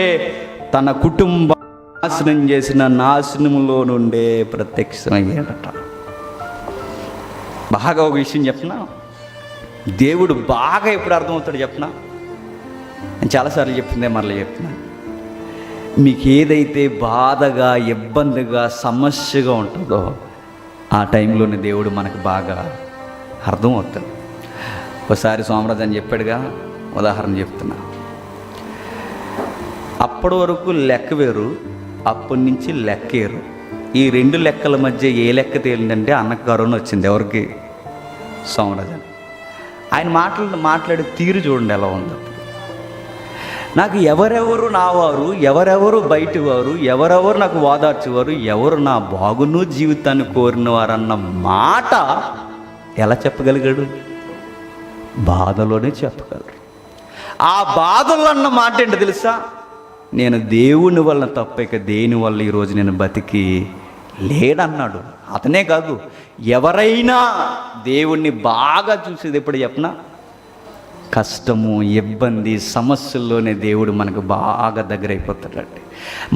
A: తన కుటుంబం నాశనం చేసిన నాశనంలో నుండే ప్రత్యక్షమయ్యాడట. బాగా ఒక విషయం చెప్పనా, దేవుడు బాగా ఎప్పుడు అర్థమవుతాడు చెప్పనా? నేను చాలాసార్లు చెప్పిందే మరలా చెప్తున్నా. మీకు ఏదైతే బాధగా, ఇబ్బందిగా, సమస్యగా ఉంటుందో ఆ టైంలోనే దేవుడు మనకు బాగా అర్థమవుతాడు. ఒకసారి సోమరాజు అని చెప్పాడుగా, ఉదాహరణ చెప్తున్నా. అప్పటి వరకు లెక్క వేరు, అప్పటి నుంచి లెక్కేరు. ఈ రెండు లెక్కల మధ్య ఏ లెక్క తేలిందంటే అన్నకు కరోనా వచ్చింది. ఎవరికి? సోమరాజు. ఆయన మాట్లాడే తీరు చూడండి ఎలా ఉంది. నాకు ఎవరెవరు నా వారు, ఎవరెవరు బయటి వారు, ఎవరెవరు నాకు ఓదార్చేవారు, ఎవరు నా బాగును జీవితాన్ని కోరిన వారన్న మాట ఎలా చెప్పగలిగాడు? బాధలోనే చెప్పగలరు. ఆ బాధలు అన్న మాట ఏంటో తెలుసా? నేను దేవుని వలన తప్ప ఇక దేని వల్ల ఈరోజు నేను బతికి లేడన్నాడు. అతనే కాదు, ఎవరైనా దేవుణ్ణి బాగా చూసేది ఎప్పుడు చెప్పనా? కష్టము, ఇబ్బంది, సమస్యల్లోనే దేవుడు మనకు బాగా దగ్గర అయిపోతాడండి.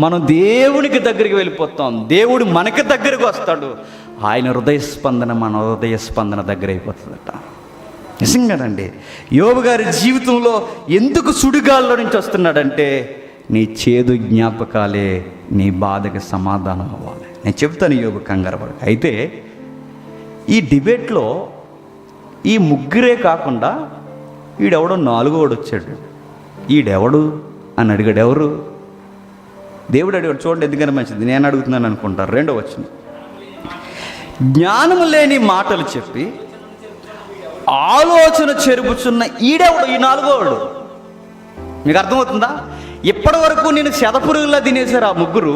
A: మనం దేవునికి దగ్గరికి వెళ్ళిపోతాం, దేవుడు మనకి దగ్గరకు వస్తాడు. ఆయన హృదయ స్పందన మన హృదయ స్పందన దగ్గర అయిపోతుందట. నిజంగానండి, యోబు గారి జీవితంలో ఎందుకు సుడిగాల్లో నుంచి వస్తున్నాడంటే నీ చేదు జ్ఞాపకాలే నీ బాధకి సమాధానం అవ్వాలి. నేను చెప్తాను యోబు కంగారు పడక. అయితే ఈ డిబేట్లో ఈ ముగ్గురే కాకుండా ఈడెవడో నాలుగోడు వచ్చాడు. ఈడెవడు అని అడిగాడు. ఎవరు? దేవుడు అడిగాడు. చూడండి ఎందుకని మంచిది, నేను అడుగుతున్నాను అనుకుంటారు. రెండో వచ్చిన జ్ఞానము లేని మాటలు చెప్పి ఆలోచన చెరుపుచున్న ఈడెవడు? ఈ నాలుగోడు. మీకు అర్థమవుతుందా? ఇప్పటి వరకు నేను శతపురుగులా తినేశారు ఆ ముగ్గురు,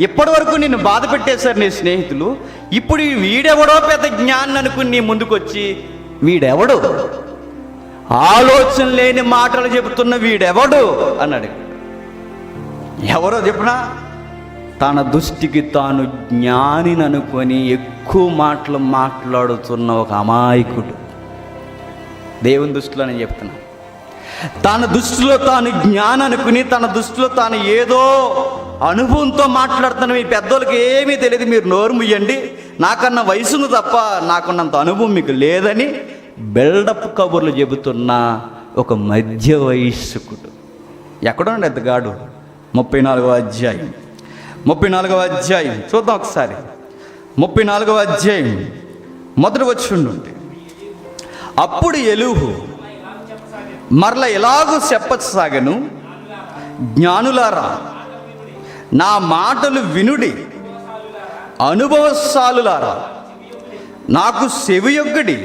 A: ఇప్పటి వరకు నిన్ను బాధ పెట్టేశారు నీ స్నేహితులు. ఇప్పుడు వీడెవడో పెద్ద జ్ఞానం అనుకుని నీ ముందుకొచ్చి వీడెవడు, ఆలోచన లేని మాటలు చెబుతున్న వీడెవడు అన్నాడు. ఎవరో చెప్పనా? తన దృష్టికి తాను జ్ఞానిని అనుకొని ఎక్కువ మాటలు మాట్లాడుతున్న ఒక అమాయకుడు. దేవుని దృష్టిలో నేను చెప్తున్నా, తన దృష్టిలో తాను జ్ఞానం అనుకుని, తన దృష్టిలో తాను ఏదో అనుభవంతో మాట్లాడుతున్న మీ పెద్దోళ్ళకి ఏమీ తెలియదు, మీరు నోరు ముయ్యండి, నాకన్నా వయసును తప్ప నాకున్నంత అనుభవం మీకు లేదని బిల్డప్ కబుర్లు చెబుతున్న ఒక మధ్య వయస్కుడు. ఎక్కడో ఎద్దగాడు. 34వ అధ్యాయం 34వ అధ్యాయం చూద్దాం ఒకసారి. 34వ అధ్యాయం మొదటి వచనం నుండి. అప్పుడు ఎలీహు మరల ఎలాగూ చెప్పసాగను, జ్ఞానులారా నా మాటలు వినుడి, అనుభవశాలులారా నాకు సెవియొగ్గడి.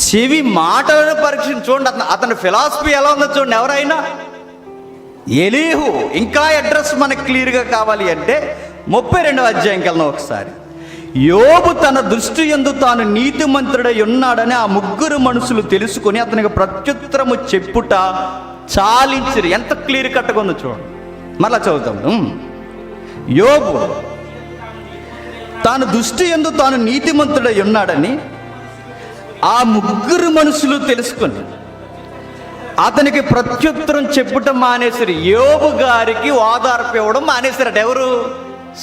A: చెవి మాటలను పరీక్షించి చూడండి. అతని ఫిలాసఫీ ఎలా ఉందో చూడండి. ఎవరైనా ఎలీహు. ఇంకా అడ్రస్ మనకు క్లియర్గా కావాలి అంటే 32వ అధ్యాయంకి వెళ్దాం ఒకసారి. యోబు తన దృష్టి యందు తాను నీతిమంతుడై ఉన్నాడని ఆ ముగ్గురు మనుషులు తెలుసుకొని అతనికి ప్రత్యుత్తరము చెప్పుట చాలించిరి. ఎంత క్లియర్ కట్టుకుందో చూడండి. మళ్ళా చదువుతాం. యోబు తాను దృష్టి యందు తాను నీతిమంతుడై ఉన్నాడని ఆ ముగ్గురు మనుషులు తెలుసుకొని అతనికి ప్రత్యుత్తరం చెప్పుట మానేశారు. యోబు గారికి ఓదార్పు ఇవ్వడం మానేశారట. ఎవరు?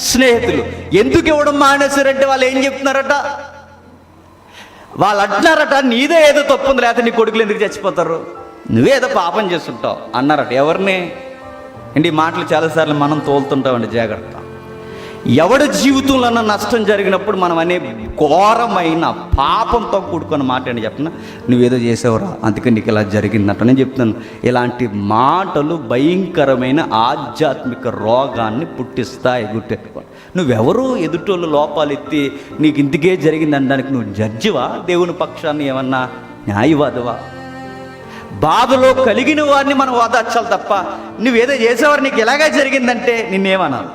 A: స్నేహితులు. ఎందుకు ఇవ్వడం మానేశారంటే వాళ్ళు ఏం చెప్తున్నారట? వాళ్ళు అంటున్నారట, నీదే ఏదో తప్పు ఉంది, లేకపోతే నీ కొడుకులు ఎందుకు చచ్చిపోతారు, నువ్వేదో పాపం చేస్తుంటావు అన్నారట. ఎవరిని అండి? ఈ మాటలు చాలాసార్లు మనం తోలుతుంటామండి. జాగ్రత్త. ఎవడి జీవితంలో నష్టం జరిగినప్పుడు మనం అనే ఘోరమైన పాపంతో కూడుకున్న మాట అండి చెప్పిన, నువ్వేదో చేసావురా అందుకని నీకు ఇలా జరిగిందంట. నేను చెప్తున్నాను, ఇలాంటి మాటలు భయంకరమైన ఆధ్యాత్మిక రోగాన్ని పుట్టిస్తాయి. గుర్తెట్టుకోండి. నువ్వెవరు ఎదుటోళ్ళు లోపాలు ఎత్తి నీకు ఇందుకే జరిగింది అనడానికి నువ్వు జడ్జివా? దేవుని పక్షాన్ని ఏమన్నా న్యాయవాదవా? బాధలో కలిగిన వారిని మనం ఓదార్చాలి తప్ప నువ్వేదో చేసేవారు నీకు ఎలాగే జరిగిందంటే నిన్నేమనాలి?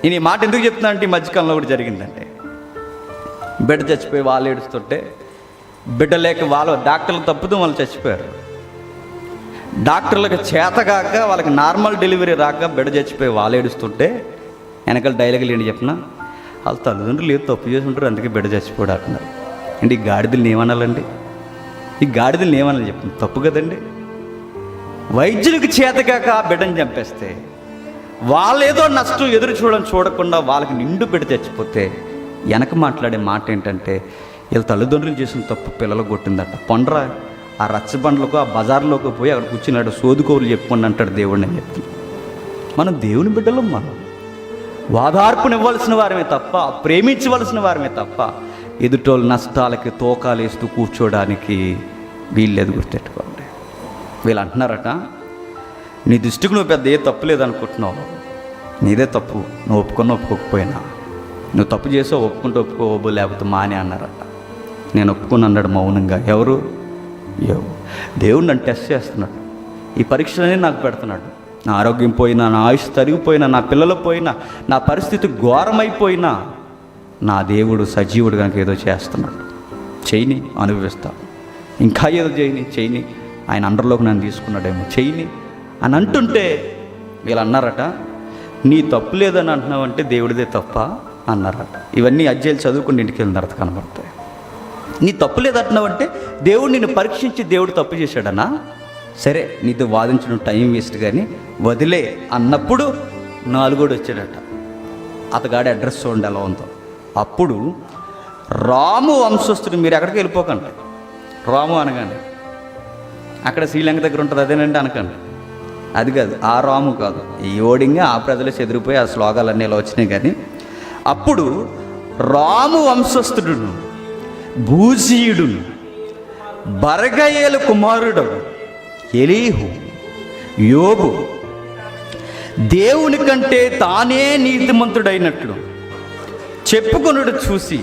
A: నేను ఈ మాట ఎందుకు చెప్తున్నా అంటే, ఈ మధ్యకాలంలో కూడా జరిగిందంటే, బిడ్డ చచ్చిపోయి వాళ్ళు ఏడుస్తుంటే, బిడ్డ లేక వాళ్ళు డాక్టర్లు తప్పుతూ వాళ్ళు చచ్చిపోయారు. డాక్టర్లకు చేతగాక వాళ్ళకి నార్మల్ డెలివరీ రాక బిడ్డ చచ్చిపోయి వాళ్ళు ఏడుస్తుంటే వెనకాల డైలాగులు ఏంటి చెప్పిన, వాళ్ళ తల్లిదండ్రులు ఏదో తప్పు చేసి ఉంటారు అందుకే బిడ్డ చచ్చిపోయాడు అంటున్నారు. అంటే ఈ గాడిదల్ని ఏమనాలండి? ఈ గాడిదల్ని ఏమనాలి చెప్పండి? తప్పు కదండి. వైద్యులకు చేతగాక ఆ బిడ్డని చంపేస్తే వాళ్ళు ఏదో నష్టం ఎదురు చూడకుండా వాళ్ళకి నిండు బిడ్డ చచ్చిపోతే వెనక మాట్లాడే మాట ఏంటంటే, వీళ్ళ తల్లిదండ్రులు చేసిన తప్పు పిల్లలు కొట్టిందట. పొండ్రా ఆ రచ్చబండ్లకు ఆ బజార్లోకి పోయి అక్కడ కూర్చున్నాడు సోదుకోవులు చెప్పుకోండి అంటాడు దేవుడిని అని చెప్తున్నాడు. మనం దేవుని బిడ్డలు, మనం వాదార్పునివ్వాల్సిన వారమే తప్ప, ప్రేమించవలసిన వారమే తప్ప ఎదుటోళ్ళ నష్టాలకి తోకాలు వేస్తూ కూర్చోడానికి వీళ్ళేది. గుర్తెట్టుకోండి. వీళ్ళు అంటున్నారట, నీ దృష్టికి నువ్వు పెద్ద ఏ తప్పు లేదనుకుంటున్నావు, నీదే తప్పు, నువ్వు ఒప్పుకోకపోయినా, నువ్వు తప్పు చేసావు ఒప్పుకుంటూ ఒప్పుకోవద్దు లేకపోతే మానే అన్నారట. నేను ఒప్పుకుని అన్నాడు మౌనంగా. ఎవరు? దేవుడు నన్ను టెస్ట్ చేస్తున్నాడు, ఈ పరీక్షలన్నీ నాకు పెడుతున్నాడు. నా ఆరోగ్యం పోయినా, నా ఆయుష్ తరిగిపోయినా, నా పిల్లలు పోయినా, నా పరిస్థితి ఘోరమైపోయినా నా దేవుడు సజీవుడు కనుక ఏదో చేస్తున్నాడు. చేయని, అనుభవిస్తా. ఇంకా ఏదో చేయని ఆయన అండర్లోకి నన్ను తీసుకున్నాడేమో, చేయని అని అంటుంటే వీళ్ళు అన్నారట, నీ తప్పు లేదని అంటున్నావంటే దేవుడిదే తప్ప అన్నారట. ఇవన్నీ అధ్యాయులు చదువుకుని ఇంటికి వెళ్ళిన తర్వాత కనబడతాయి. నీ తప్పు లేదంటున్నావంటే దేవుడు నిన్ను పరీక్షించి దేవుడు తప్పు చేశాడనా? సరే నీతో వాదించడం టైం వేస్ట్ కానీ వదిలే అన్నప్పుడు నాలుగోడు వచ్చాడట. అతగాడి అడ్రస్ చూడండి ఎలా ఉందో. అప్పుడు రాము వంశస్థుడు, మీరు ఎక్కడికి వెళ్ళిపోకండి, రాము అనగానే అక్కడ శ్రీలంక దగ్గర ఉంటుంది అదేనండి అనకండి, అది కాదు, ఆ రాము కాదు. ఈ ఓడింగా ఆ ప్రజలు చెదిరిపోయి ఆ శ్లోకాలన్నీ ఇలా వచ్చినాయి. కానీ అప్పుడు రాము వంశస్థుడును బూజీయుడును బరగయేలు కుమారుడు ఎలీహు యోబు దేవుని కంటే తానే నీతిమంతుడైనట్లు చెప్పుకొనుడు చూసి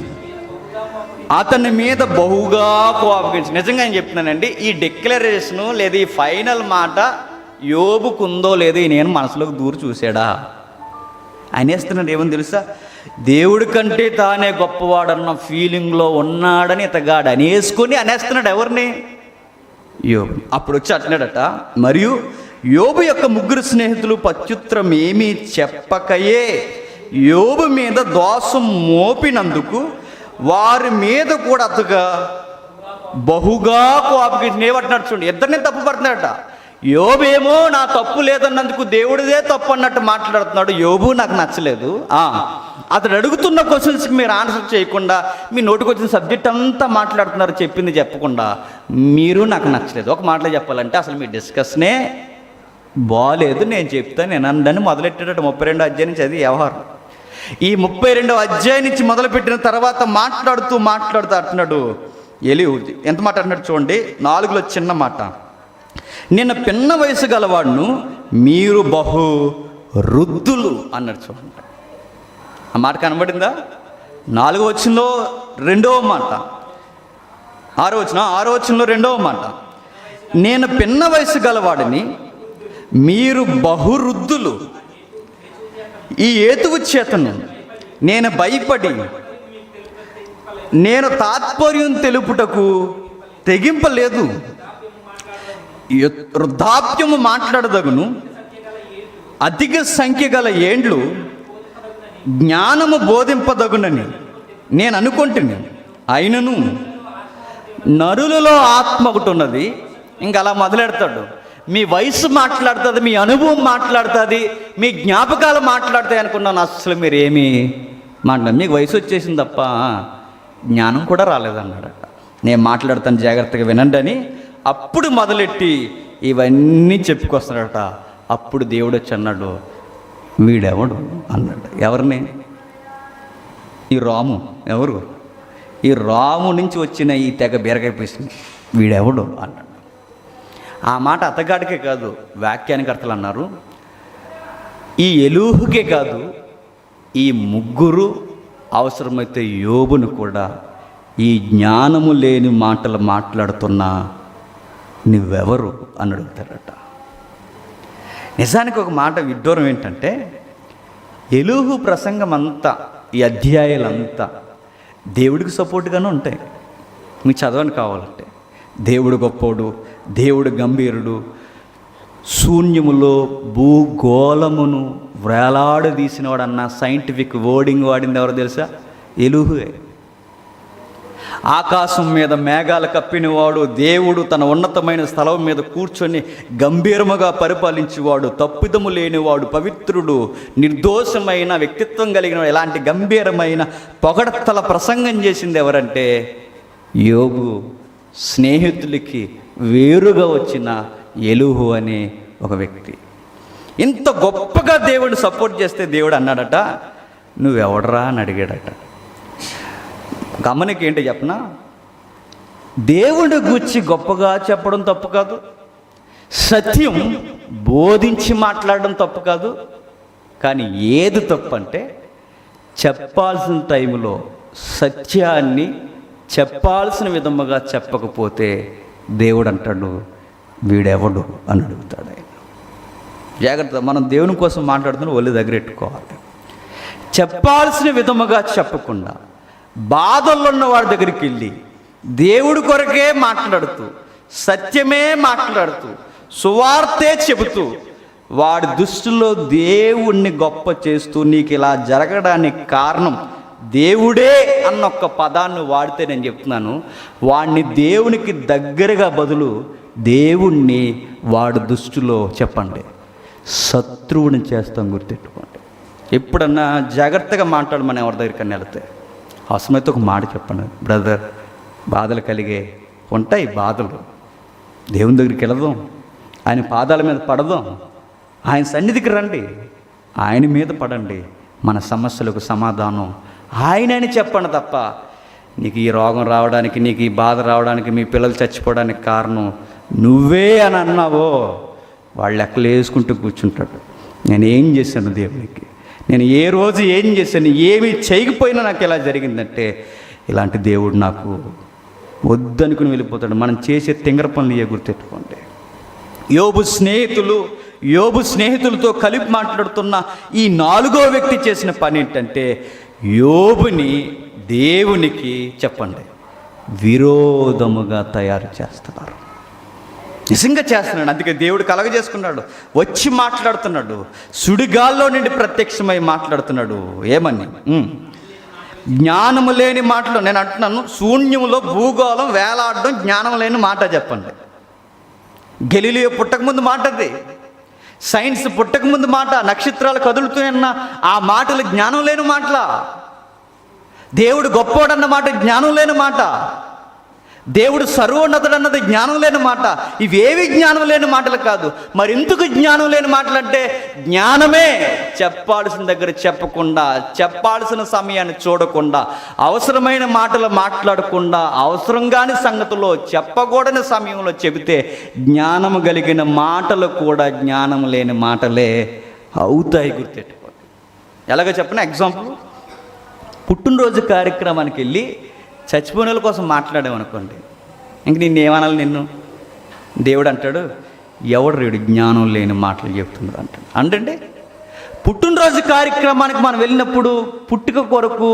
A: అతని మీద బహుగా కోపగించి. నిజంగా నేను చెప్తున్నానండి, ఈ డిక్లరేషను లేదా ఈ ఫైనల్ మాట యోబుకుందో లేదో నేను మనసులోకి దూరి చూశాడా అనేస్తున్నాడు. ఏమని తెలుసా? దేవుడి కంటే తానే గొప్పవాడన్న ఫీలింగ్లో ఉన్నాడని ఇతగాడు అనేస్తున్నాడు. ఎవరిని? యోబు. అప్పుడు వచ్చి అంటున్నాడట, మరియు యోబు యొక్క ముగ్గురు స్నేహితులు ప్రత్యుత్తరం ఏమీ చెప్పకయే యోబు మీద దోషం మోపినందుకు వారి మీద కూడా అతగా బహుగా కోపగించి ఏమంటున్నాడు చూడండి. ఇద్దరిని తప్పు పడుతున్నాడట. యోబేమో నా తప్పు లేదన్నందుకు దేవుడిదే తప్పు అన్నట్టు మాట్లాడుతున్నాడు. యోబు నాకు నచ్చలేదు. అతడు అడుగుతున్న క్వశ్చన్స్కి మీరు ఆన్సర్ చేయకుండా మీ నోటికి వచ్చిన సబ్జెక్ట్ అంతా మాట్లాడుతున్నారు, చెప్పింది చెప్పకుండా. మీరు నాకు నచ్చలేదు. ఒక మాటలో చెప్పాలంటే అసలు మీ డిస్కషనే బాలేదు, నేను చెప్తాను నేను అందని మొదలెట్టాడట. 32వ అధ్యాయం నుంచి అది వ్యవహారం. ఈ 32వ అధ్యాయం నుంచి మొదలుపెట్టిన తర్వాత మాట్లాడుతూ అంటున్నాడు ఎలీహు. ఎంత మాట అంటున్నాడు చూడండి, 4లో చిన్న మాట. నిన్న పిన్న వయసు గలవాడును మీరు బహు వృద్ధులు అన్నాడు చూడండి. ఆ మాట కనబడిందా? 4వ వచనంలో 2వ మాట, 6వ వచనంలో 2వ మాట. నేను పిన్న వయసు గలవాడిని మీరు బహువృద్ధులు. ఈ ఏతువు చేతను నేను భయపడి నేను తాత్పర్యం తెలుపుటకు తెగింపలేదు. వృద్ధాప్యము మాట్లాడదగును, అధిక సంఖ్య గల ఏండ్లు జ్ఞానము బోధింపదగునని నేను అనుకుంటున్నాను. అయినను నరులలో ఆత్మ ఒకటి ఉన్నది. ఇంకా అలా మొదలెడతాడు. మీ వయసు మాట్లాడుతుంది, మీ అనుభవం మాట్లాడుతుంది, మీ జ్ఞాపకాలు మాట్లాడతాయి అనుకున్నాను. అసలు మీరు ఏమీ మాట్లాడు, మీకు వయసు వచ్చేసింది తప్ప జ్ఞానం కూడా రాలేదన్నాడట. నేను మాట్లాడతాను, జాగ్రత్తగా వినండి అని అప్పుడు మొదలెట్టి ఇవన్నీ చెప్పుకొస్తున్నాడట. అప్పుడు దేవుడు వచ్చి అన్నాడు, వీడెవడు అన్నాడు. ఎవరిని? ఈ రాము. ఎవరు? ఈ రాము నుంచి వచ్చిన ఈ తెగ బీరకైపోయింది, వీడెవడు అన్నాడు. ఆ మాట అతగాడికే కాదు, వాక్యానికి అర్థాలు అన్నారు. ఈ ఎలూహుకే కాదు, ఈ ముగ్గురు అవసరమైతే యోబును కూడా ఈ జ్ఞానము లేని మాటలు మాట్లాడుతున్నా నువ్వెవరు అని అడుగుతారట. నిజానికి ఒక మాట విడ్డూరం ఏంటంటే, ఎలూహు ప్రసంగం అంతా, ఈ అధ్యాయాలంతా దేవుడికి సపోర్ట్గానే ఉంటాయి. మీకు చదవని కావాలంటే, దేవుడు గొప్పోడు, దేవుడు గంభీరుడు, శూన్యములో భూగోళమును వేలాడదీసినవాడు అన్న సైంటిఫిక్ వర్డింగ్ వాడింది ఎవరు తెలుసా? ఎలూహువే. ఆకాశం మీద మేఘాలు కప్పినవాడు, దేవుడు తన ఉన్నతమైన స్థలం మీద కూర్చొని గంభీరముగా పరిపాలించేవాడు, తప్పిదము లేనివాడు, పవిత్రుడు, నిర్దోషమైన వ్యక్తిత్వం కలిగిన, ఇలాంటి గంభీరమైన పొగడతల ప్రసంగం చేసింది ఎవరంటే యోబు స్నేహితులకి వేరుగా వచ్చిన ఎలూహు అనే ఒక వ్యక్తి. ఇంత గొప్పగా దేవుడు సపోర్ట్ చేస్తే దేవుడు అన్నాడట, నువ్వెవడరా అని అడిగాడట. గమనిక ఏంటో చెప్పనా, దేవుడి గురించి గొప్పగా చెప్పడం తప్పు కాదు, సత్యం బోధించి మాట్లాడడం తప్పు కాదు. కానీ ఏది తప్పు అంటే, చెప్పాల్సిన టైంలో సత్యాన్ని చెప్పాల్సిన విధముగా చెప్పకపోతే దేవుడు అంటాడు, వీడెవడు అని అడుగుతాడు ఆయన. జాగ్రత్త, మనం దేవుని కోసం మాట్లాడుతున్న ఒళ్ళు దగ్గర పెట్టుకోవాలి. చెప్పాల్సిన విధముగా చెప్పకుండా బాధల్లో ఉన్న వాడి దగ్గరికి వెళ్ళి దేవుడి కొరకే మాట్లాడుతూ, సత్యమే మాట్లాడుతూ, సువార్తే చెబుతూ, వాడి దృష్టిలో దేవుణ్ణి గొప్ప చేస్తూ, నీకు ఇలా జరగడానికి కారణం దేవుడే అన్న ఒక్క పదాన్ని వాడితే నేను చెప్తున్నాను, వాడిని దేవునికి దగ్గరగా బదులు దేవుణ్ణి వాడి దృష్టిలో చెప్పండి శత్రువుని చేస్తాం. గుర్తెట్టుకోండి. ఎప్పుడన్నా జాగ్రత్తగా మాట్లాడమని ఎవరి దగ్గరికి వెళ్తే అవసరమైతే ఒక మాట చెప్పండి, బ్రదర్ బాధలు కలిగే ఉంటాయి, బాధలు దేవుని దగ్గరికి వెళదాం, ఆయన పాదాల మీద పడదాం, ఆయన సన్నిధికి రండి, ఆయన మీద పడండి, మన సమస్యలకు సమాధానం ఆయనని చెప్పండి తప్ప, నీకు ఈ రోగం రావడానికి, నీకు ఈ బాధ రావడానికి, మీ పిల్లలు చచ్చిపోవడానికి కారణం నువ్వే అని అన్నావో వాళ్ళు లెక్కలు వేసుకుంటూ కూర్చుంటాడు. నేను ఏం చేశాను దేవునికి, నేను ఏ రోజు ఏం చేశాను, ఏమీ చేయకపోయినా నాకు ఎలా జరిగిందంటే, ఇలాంటి దేవుడు నాకు వద్దనుకుని వెళ్ళిపోతాడు. మనం చేసే తింగర పనులు గుర్తెట్టుకోండి. యోబు స్నేహితులతో కలిపి మాట్లాడుతున్న ఈ నాలుగో వ్యక్తి చేసిన పని ఏంటంటే, యోబుని దేవునికి చెప్పండి విరోధముగా తయారు చేస్తున్నారు. నిజంగా చేస్తున్నాడు. అందుకే దేవుడు కలగజేసుకున్నాడు, వచ్చి మాట్లాడుతున్నాడు, సుడిగాల్లో నుండి ప్రత్యక్షమై మాట్లాడుతున్నాడు. ఏమని? జ్ఞానము లేని మాటలు. నేను అంటున్నాను, శూన్యములో భూగోళం వేలాడడం జ్ఞానం లేని మాట చెప్పండి. గెలీలియో పుట్టకముందు మాట అది, సైన్స్ పుట్టకముందు మాట, నక్షత్రాలు కదులుతున్న ఆ మాటలు జ్ఞానం లేని మాటలా? దేవుడు గొప్పోడన్న మాట జ్ఞానం లేని మాట, దేవుడు సర్వోన్నతుడన్నది జ్ఞానం లేని మాట. ఇవేవి జ్ఞానం లేని మాటలు కాదు. మరి ఎందుకు జ్ఞానం లేని మాటలు అంటే, జ్ఞానమే చెప్పాల్సిన దగ్గర చెప్పకుండా, చెప్పాల్సిన సమయాన్ని చూడకుండా, అవసరమైన మాటలు మాట్లాడకుండా, అవసరం కాని సంగతిలో చెప్పకూడని సమయంలో చెబితే జ్ఞానము కలిగిన మాటలు కూడా జ్ఞానం లేని మాటలే అవుతాయి. గుర్తెట్టుకోండి. ఎలాగో చెప్పిన ఎగ్జాంపుల్, పుట్టినరోజు కార్యక్రమానికి వెళ్ళి చచ్చిపోయిన వాళ్ళ కోసం మాట్లాడామనుకోండి, ఇంక నిన్ను ఏమనాలి? నిన్ను దేవుడు అంటాడు, ఎవడు రేడు జ్ఞానం లేని మాటలు చెప్తున్నాడు అంటాడు. అంటే పుట్టినరోజు కార్యక్రమానికి మనం వెళ్ళినప్పుడు పుట్టుక కొరకు,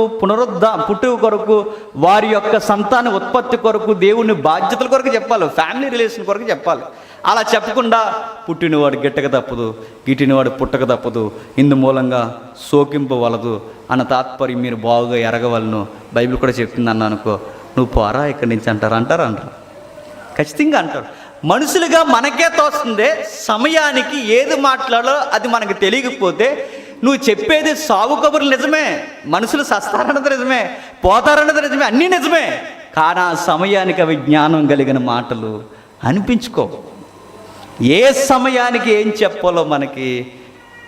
A: పుట్టుక కొరకు, వారి యొక్క సంతాన ఉత్పత్తి కొరకు, దేవుని బాధ్యతల కొరకు చెప్పాలి, ఫ్యామిలీ రిలేషన్ కొరకు చెప్పాలి. అలా చెప్పకుండా పుట్టినవాడు గిట్టక తప్పదు, గిట్టినవాడు పుట్టక తప్పదు, ఇందు మూలంగా సోకింపవలదు అన్న తాత్పర్యం మీరు బాగుగా ఎరగవలను. బైబిల్ కూడా చెప్తుంది అన్న అనుకో, నువ్వు పోరా ఇక్కడి నుంచి అంటారు. ఖచ్చితంగా అంటారు. మనుషులుగా మనకే తోస్తుందే సమయానికి ఏది మాట్లాడాలో అది మనకు తెలియకపోతే నువ్వు చెప్పేది సాగు కబుర్లు నిజమే, మనుషులు సస్తారన్నది నిజమే, పోతారన్నది నిజమే, అన్నీ నిజమే. కానీ ఆ సమయానికి అవి జ్ఞానం కలిగిన మాటలు అనిపించుకో. ఏ సమయానికి ఏం చెప్పాలో మనకి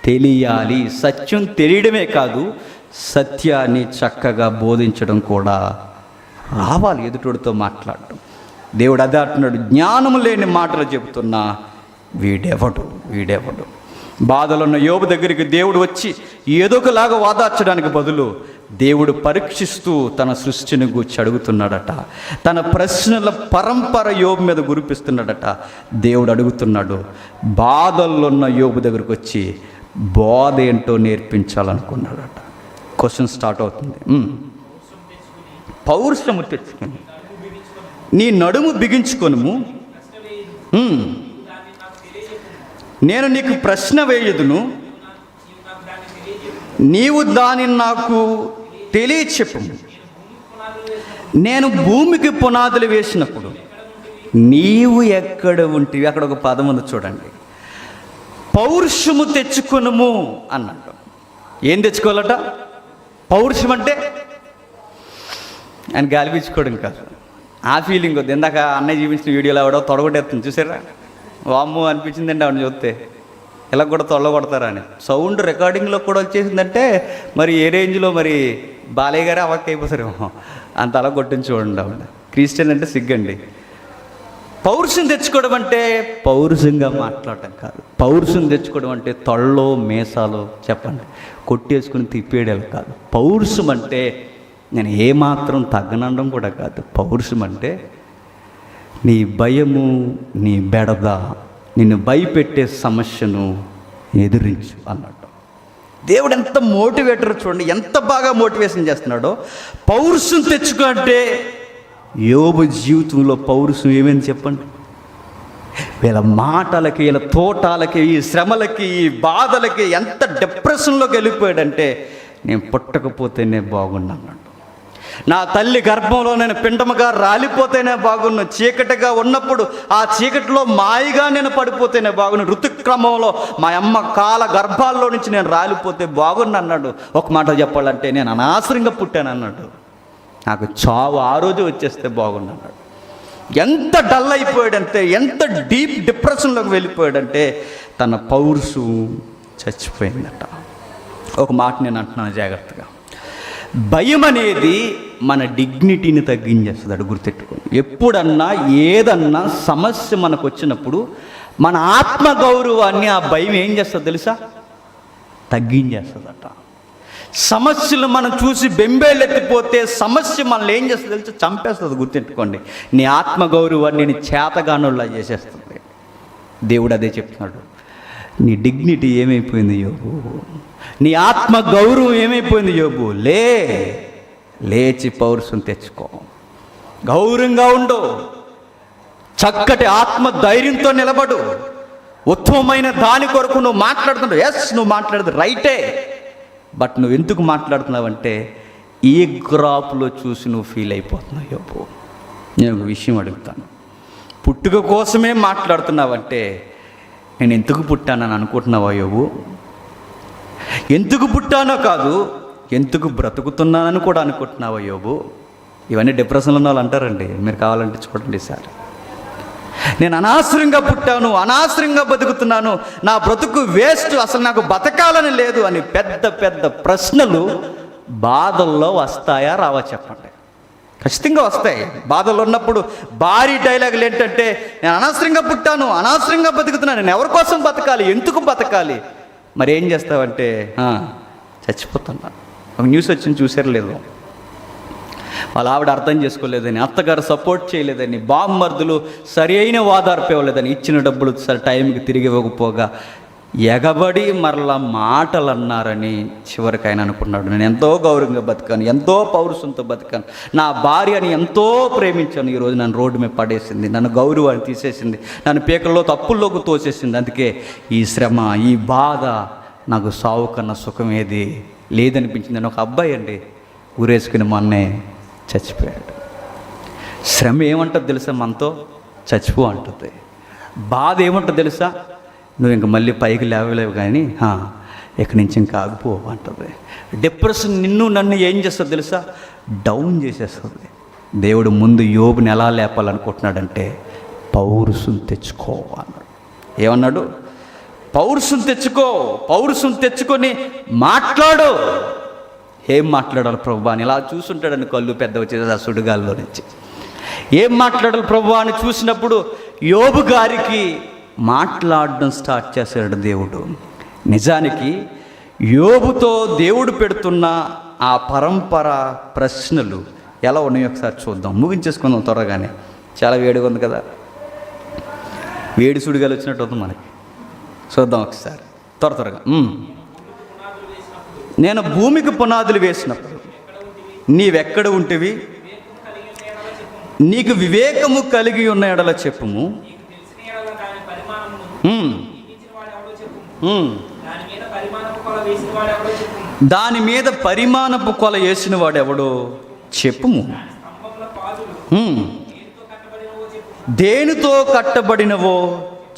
A: తెలియాలి. సత్యం తెలియడమే కాదు, సత్యాన్ని చక్కగా బోధించడం కూడా రావాలి, ఎదుటితో మాట్లాడటం. దేవుడు అదే అంటున్నాడు, జ్ఞానము లేని మాటలు చెబుతున్నా వీడెవడు. బాధలున్న యోబు దగ్గరికి దేవుడు వచ్చి ఏదో ఒకలాగా వాదార్చడానికి బదులు దేవుడు పరీక్షిస్తూ తన సృష్టిని గూర్చి అడుగుతున్నాడట. తన ప్రశ్నల పరంపర యోబు మీద గురిపిస్తున్నాడట. దేవుడు అడుగుతున్నాడు, బాధల్లో ఉన్న యోబు దగ్గరికి వచ్చి బోధ ఏంటో నేర్పించాలనుకున్నాడట. క్వశ్చన్ స్టార్ట్ అవుతుంది. పౌరుషము తెచ్చుకొని నీ నడుము బిగించుకొనుము, నేను నీకు ప్రశ్న వేయదును, నీవు దానిని నాకు తెలియచెప్పుము. నేను భూమికి పునాదులు వేసినప్పుడు నీవు ఎక్కడ ఉంటివి. అక్కడ ఒక పదం ఉంది చూడండి, పౌరుషము తెచ్చుకొనుము అన్నాడు. ఏం తెచ్చుకోవాలట? పౌరుషం అంటే ఆయన గాలిపించుకోవడం కాదు, ఆ ఫీలింగ్ వద్దు. ఇందాక అన్నయ్య చూపించిన వీడియోలో ఆవిడ తొడగొట్టేస్తుంది చూసారా, వామ్ము అనిపించిందండి ఆవిడ చూస్తే, ఇలా కూడా తొడగొడతారా అని. సౌండ్ రికార్డింగ్లో కూడా వచ్చేసిందంటే మరి ఏ రేంజ్లో మరి బాలయ్య గారే అవక్క అయిపోతారేమో, అంత అలా కొట్టించి చూడండి ఆవిడ. క్రిస్టియన్ అంటే సిగ్గండి. పౌరుషం తెచ్చుకోవడం అంటే పౌరుషంగా మాట్లాడటం కాదు. పౌరుషం తెచ్చుకోవడం అంటే తొళ్ళలో మేసాలో చెప్పండి కొట్టేసుకుని తిప్పేయడం కాదు. పౌరుషం అంటే నేను ఏమాత్రం తగ్గనండం కూడా కాదు. పౌరుషం అంటే నీ భయము, నీ బెడద, నిన్ను భయపెట్టే సమస్యను ఎదిరించు అన్నట్టు. దేవుడు ఎంత మోటివేటర్ చూడండి, ఎంత బాగా మోటివేషన్ చేస్తున్నాడో. పౌరుషం తెచ్చుకుంటే యోబు జీవితంలో పౌరుషం ఏమైంది చెప్పండి. వీళ్ళ మాటలకి, వీళ్ళ తోటాలకి, ఈ శ్రమలకి, ఈ బాధలకి ఎంత డిప్రెషన్లోకి వెళ్ళిపోయాడంటే నేను పుట్టకపోతేనే బాగున్నాను, నా తల్లి గర్భంలో నేను పిండముగా రాలిపోతేనే బాగున్ను, చీకటిగా ఉన్నప్పుడు ఆ చీకటిలో మాయగా నేను పడిపోతేనే బాగున్ను, ఋతుక్రమంలో మా అమ్మ కాల గర్భాల్లో నుంచి నేను రాలిపోతే బాగున్నా అన్నాడు. ఒక మాట చెప్పాలంటే నేను అనవసరంగా పుట్టాను అన్నాడు. నాకు చావు ఆ రోజు వచ్చేస్తే బాగున్నా అన్నాడు. ఎంత డల్ అయిపోయాడంటే, ఎంత డీప్ డిప్రెషన్లోకి వెళ్ళిపోయాడంటే తన పౌరుషం చచ్చిపోయిందట. ఒక మాట నేను అంటున్నాను జాగ్రత్తగా, భయం అనేది మన డిగ్నిటీని తగ్గించేస్తుంది. అడు గుర్తెట్టుకోండి. ఎప్పుడన్నా ఏదన్నా సమస్య మనకు వచ్చినప్పుడు మన ఆత్మగౌరవాన్ని ఆ భయం ఏం చేస్తుంది తెలుసా? తగ్గించేస్తుందట. సమస్యలు మనం చూసి బెంబేలెత్తిపోతే సమస్య మనల్ని ఏం చేస్తుంది తెలుసా? చంపేస్తుంది. గుర్తెట్టుకోండి, నీ ఆత్మగౌరవాన్ని నేను చేతగానోళ్ళ చేసేస్తుంది. దేవుడు అదే చెప్తున్నాడు. నీ డిగ్నిటీ ఏమైపోయింది యోబు, నీ ఆత్మ గౌరవం ఏమైపోయింది యోబు? లేచి పౌరుషం తెచ్చుకో, గౌరవంగా ఉండు, చక్కటి ఆత్మ ధైర్యంతో నిలబడు. ఉత్తమమైన దాని కొరకు నువ్వు మాట్లాడుతున్నావు. ఎస్, నువ్వు మాట్లాడదు రైటే, బట్ నువ్వు ఎందుకు మాట్లాడుతున్నావంటే ఈ గ్రాఫ్లో చూసి నువ్వు ఫీల్ అయిపోతున్నావు. యోబు, నేను ఒక విషయం అడుగుతాను, పుట్టుక కోసమే మాట్లాడుతున్నావంటే నేను ఎందుకు పుట్టానని అనుకుంటున్నావా యోబు? ఎందుకు పుట్టానో కాదు, ఎందుకు బ్రతుకుతున్నానని కూడా అనుకుంటున్నావా యోబు? ఇవన్నీ డిప్రెషన్లో ఉన్న వాళ్ళు అంటారండి, మీరు కావాలంటే చూడండి సార్. నేను అనవసరంగా పుట్టాను, అనవసరంగా బతుకుతున్నాను, నా బ్రతుకు వేస్ట్, అసలు నాకు బతకాలని లేదు అని పెద్ద పెద్ద ప్రశ్నలు బాధల్లో వస్తాయా రావా చెప్పండి? ఖచ్చితంగా వస్తాయి. బాధలు ఉన్నప్పుడు భారీ డైలాగులు ఏంటంటే నేను అనవసరంగా పుట్టాను, అనవసరంగా బతుకుతున్నాను, నేను ఎవరి కోసం బతకాలి, ఎందుకు బతకాలి? మరి ఏం చేస్తావంటే చచ్చిపోతున్నా. ఒక న్యూస్ వచ్చింది చూసారు లేదు, వాళ్ళ ఆవిడ అర్థం చేసుకోలేదని, అత్తగారు సపోర్ట్ చేయలేదని, బామ్మర్దులు సరి అయిన వాదార్పు ఇవ్వలేదని, ఇచ్చిన డబ్బులు సరి టైంకి తిరిగి ఇవ్వకపోగా ఎగబడి మరలా మాటలు అన్నారని చివరికి ఆయన అనుకున్నాడు. నేను ఎంతో గౌరవంగా బతికాను, ఎంతో పౌరుషంతో బతికాను, నా భార్యని ఎంతో ప్రేమించాను, ఈరోజు నన్ను రోడ్డు మీద పడేసింది, నన్ను గౌరవాన్ని తీసేసింది, నన్ను పీకల్లో తప్పుల్లోకి తోసేసింది. అందుకే ఈ శ్రమ, ఈ బాధ, నాకు సావు కన్నా సుఖం ఏది లేదనిపించింది. అని ఒక అబ్బాయి అండి ఊరేసుకుని మొన్నే చచ్చిపోయాడు. శ్రమ ఏమంటుంది తెలుసా? మనతో చచ్చిపో అంటుంది. బాధ ఏమంటుంది తెలుసా? నువ్వు ఇంక మళ్ళీ పైకి లేవలేవు కానీ ఇక్కడి నుంచి ఇంకా ఆగిపో అంటుంది. డిప్రెషన్ నన్ను ఏం చేస్తుంది తెలుసా? డౌన్ చేసేస్తుంది. దేవుడు ముందు యోబుని ఎలా లేపాలనుకుంటున్నాడంటే పౌరుషం తెచ్చుకో అన్నాడు. ఏమన్నాడు? పౌరుషం తెచ్చుకో, పౌరుషం తెచ్చుకొని మాట్లాడు. ఏం మాట్లాడాలి ప్రభువా అని ఇలా చూసుంటాడని కళ్ళు పెద్ద వచ్చేది ఆ సుడిగాల్లో నుంచి. ఏం మాట్లాడాలి ప్రభువా అని చూసినప్పుడు యోబు గారికి మాట్లాడడం స్టార్ట్ చేశాడు దేవుడు. నిజానికి యోబుతో దేవుడు పెడుతున్న ఆ పరంపర ప్రశ్నలు ఎలా ఉన్నాయో ఒకసారి చూద్దాం, ముగించేసుకుందాం త్వరగానే. చాలా వేడిగా ఉంది కదా, వేడి సుడిగాలు వచ్చినట్టు అవుతుంది మనకి. చూద్దాం ఒకసారి త్వరగా. నేను భూమికి పునాదులు వేసినప్పుడు నీవెక్కడ ఉంటివి? నీకు వివేకము కలిగి ఉన్న ఎడల చెప్పుము. దాని మీద పరిమాణపు కొల వేసిన వాడెవడో చెప్పుము. దేనితో కట్టబడినవో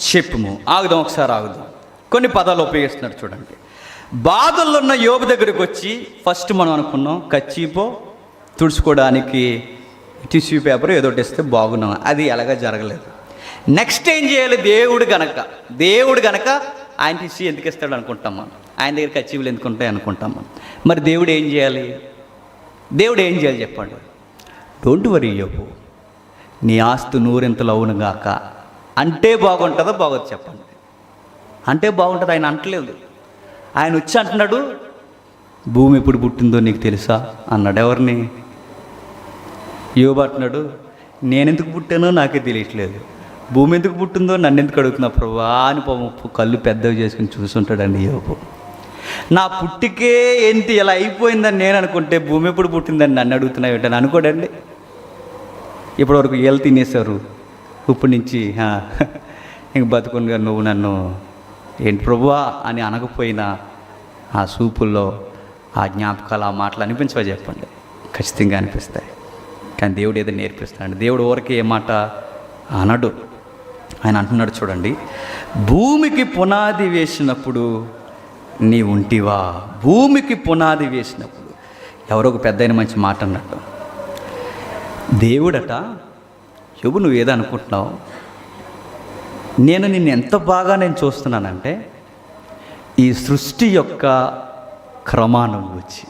A: చెప్పుము. ఆగుదాం ఒకసారి, ఆగుదాం. కొన్ని పదాలు ఉపయోగిస్తున్నాడు చూడండి. బాధల్లో ఉన్న యోబు దగ్గరికి వచ్చి ఫస్ట్ మనం అనుకున్నాం కచ్చీపో తుడుచుకోవడానికి టిష్యూ పేపర్ ఏదో ఇస్తే బాగున్నాం, అది ఎలాగా జరగలేదు. నెక్స్ట్ ఏం చేయాలి? దేవుడు గనక ఆయన టిష్యూ ఎందుకు ఇస్తాడు అనుకుంటాం మనం, ఆయన దగ్గర కచ్చీపులు ఎందుకు ఉంటాయి అనుకుంటాం మనం. మరి దేవుడు ఏం చేయాలి? చెప్పండి. డోంట్ వరీ యోబు, నీ ఆస్తు నూరింతలు అవునుగాక అంటే బాగుంటుందో బాగోదు చెప్పండి. అంటే బాగుంటుంది. ఆయన అంటలేదు. ఆయన వచ్చి అంటున్నాడు భూమి ఎప్పుడు పుట్టిందో నీకు తెలుసా అన్నాడు. ఎవరిని? యోబు అంటున్నాడు నేనెందుకు పుట్టానో నాకే తెలియట్లేదు, భూమి ఎందుకు పుట్టిందో నన్ను ఎందుకు అడుగుతున్నా ప్రభువా అని కళ్ళు పెద్దవి చేసుకుని చూసుంటాడండి యోబు. నా పుట్టికే ఏంటి ఇలా అయిపోయిందని నేను అనుకుంటే భూమి ఎప్పుడు పుట్టిందని నన్ను అడుగుతున్నా ఏంటని అనుకోడండి. ఇప్పటివరకు ఏళ్ళు తినేశారు, ఇప్పుడు నుంచి ఇంక బతుకునిగా నువ్వు నన్ను ఏంటి ప్రభువా అని అనకపోయినా ఆ సూపుల్లో ఆ జ్ఞాపకాలు, ఆ మాటలు అనిపించవా చెప్పండి? ఖచ్చితంగా అనిపిస్తాయి. కానీ దేవుడు ఏదో నేర్పిస్తాడు. దేవుడు ఊరికే ఏ మాట అనడు. ఆయన అంటున్నాడు చూడండి, భూమికి పునాది వేసినప్పుడు నీ ఉంటివా? భూమికి పునాది వేసినప్పుడు. ఎవరో ఒక పెద్ద మంచి మాట అన్నట్టు. దేవుడట యోబు నువ్వు ఏదో అనుకుంటున్నావు, నేను నిన్ను ఎంత బాగా చూస్తున్నానంటే ఈ సృష్టి యొక్క క్రమాన్ని గూర్చి,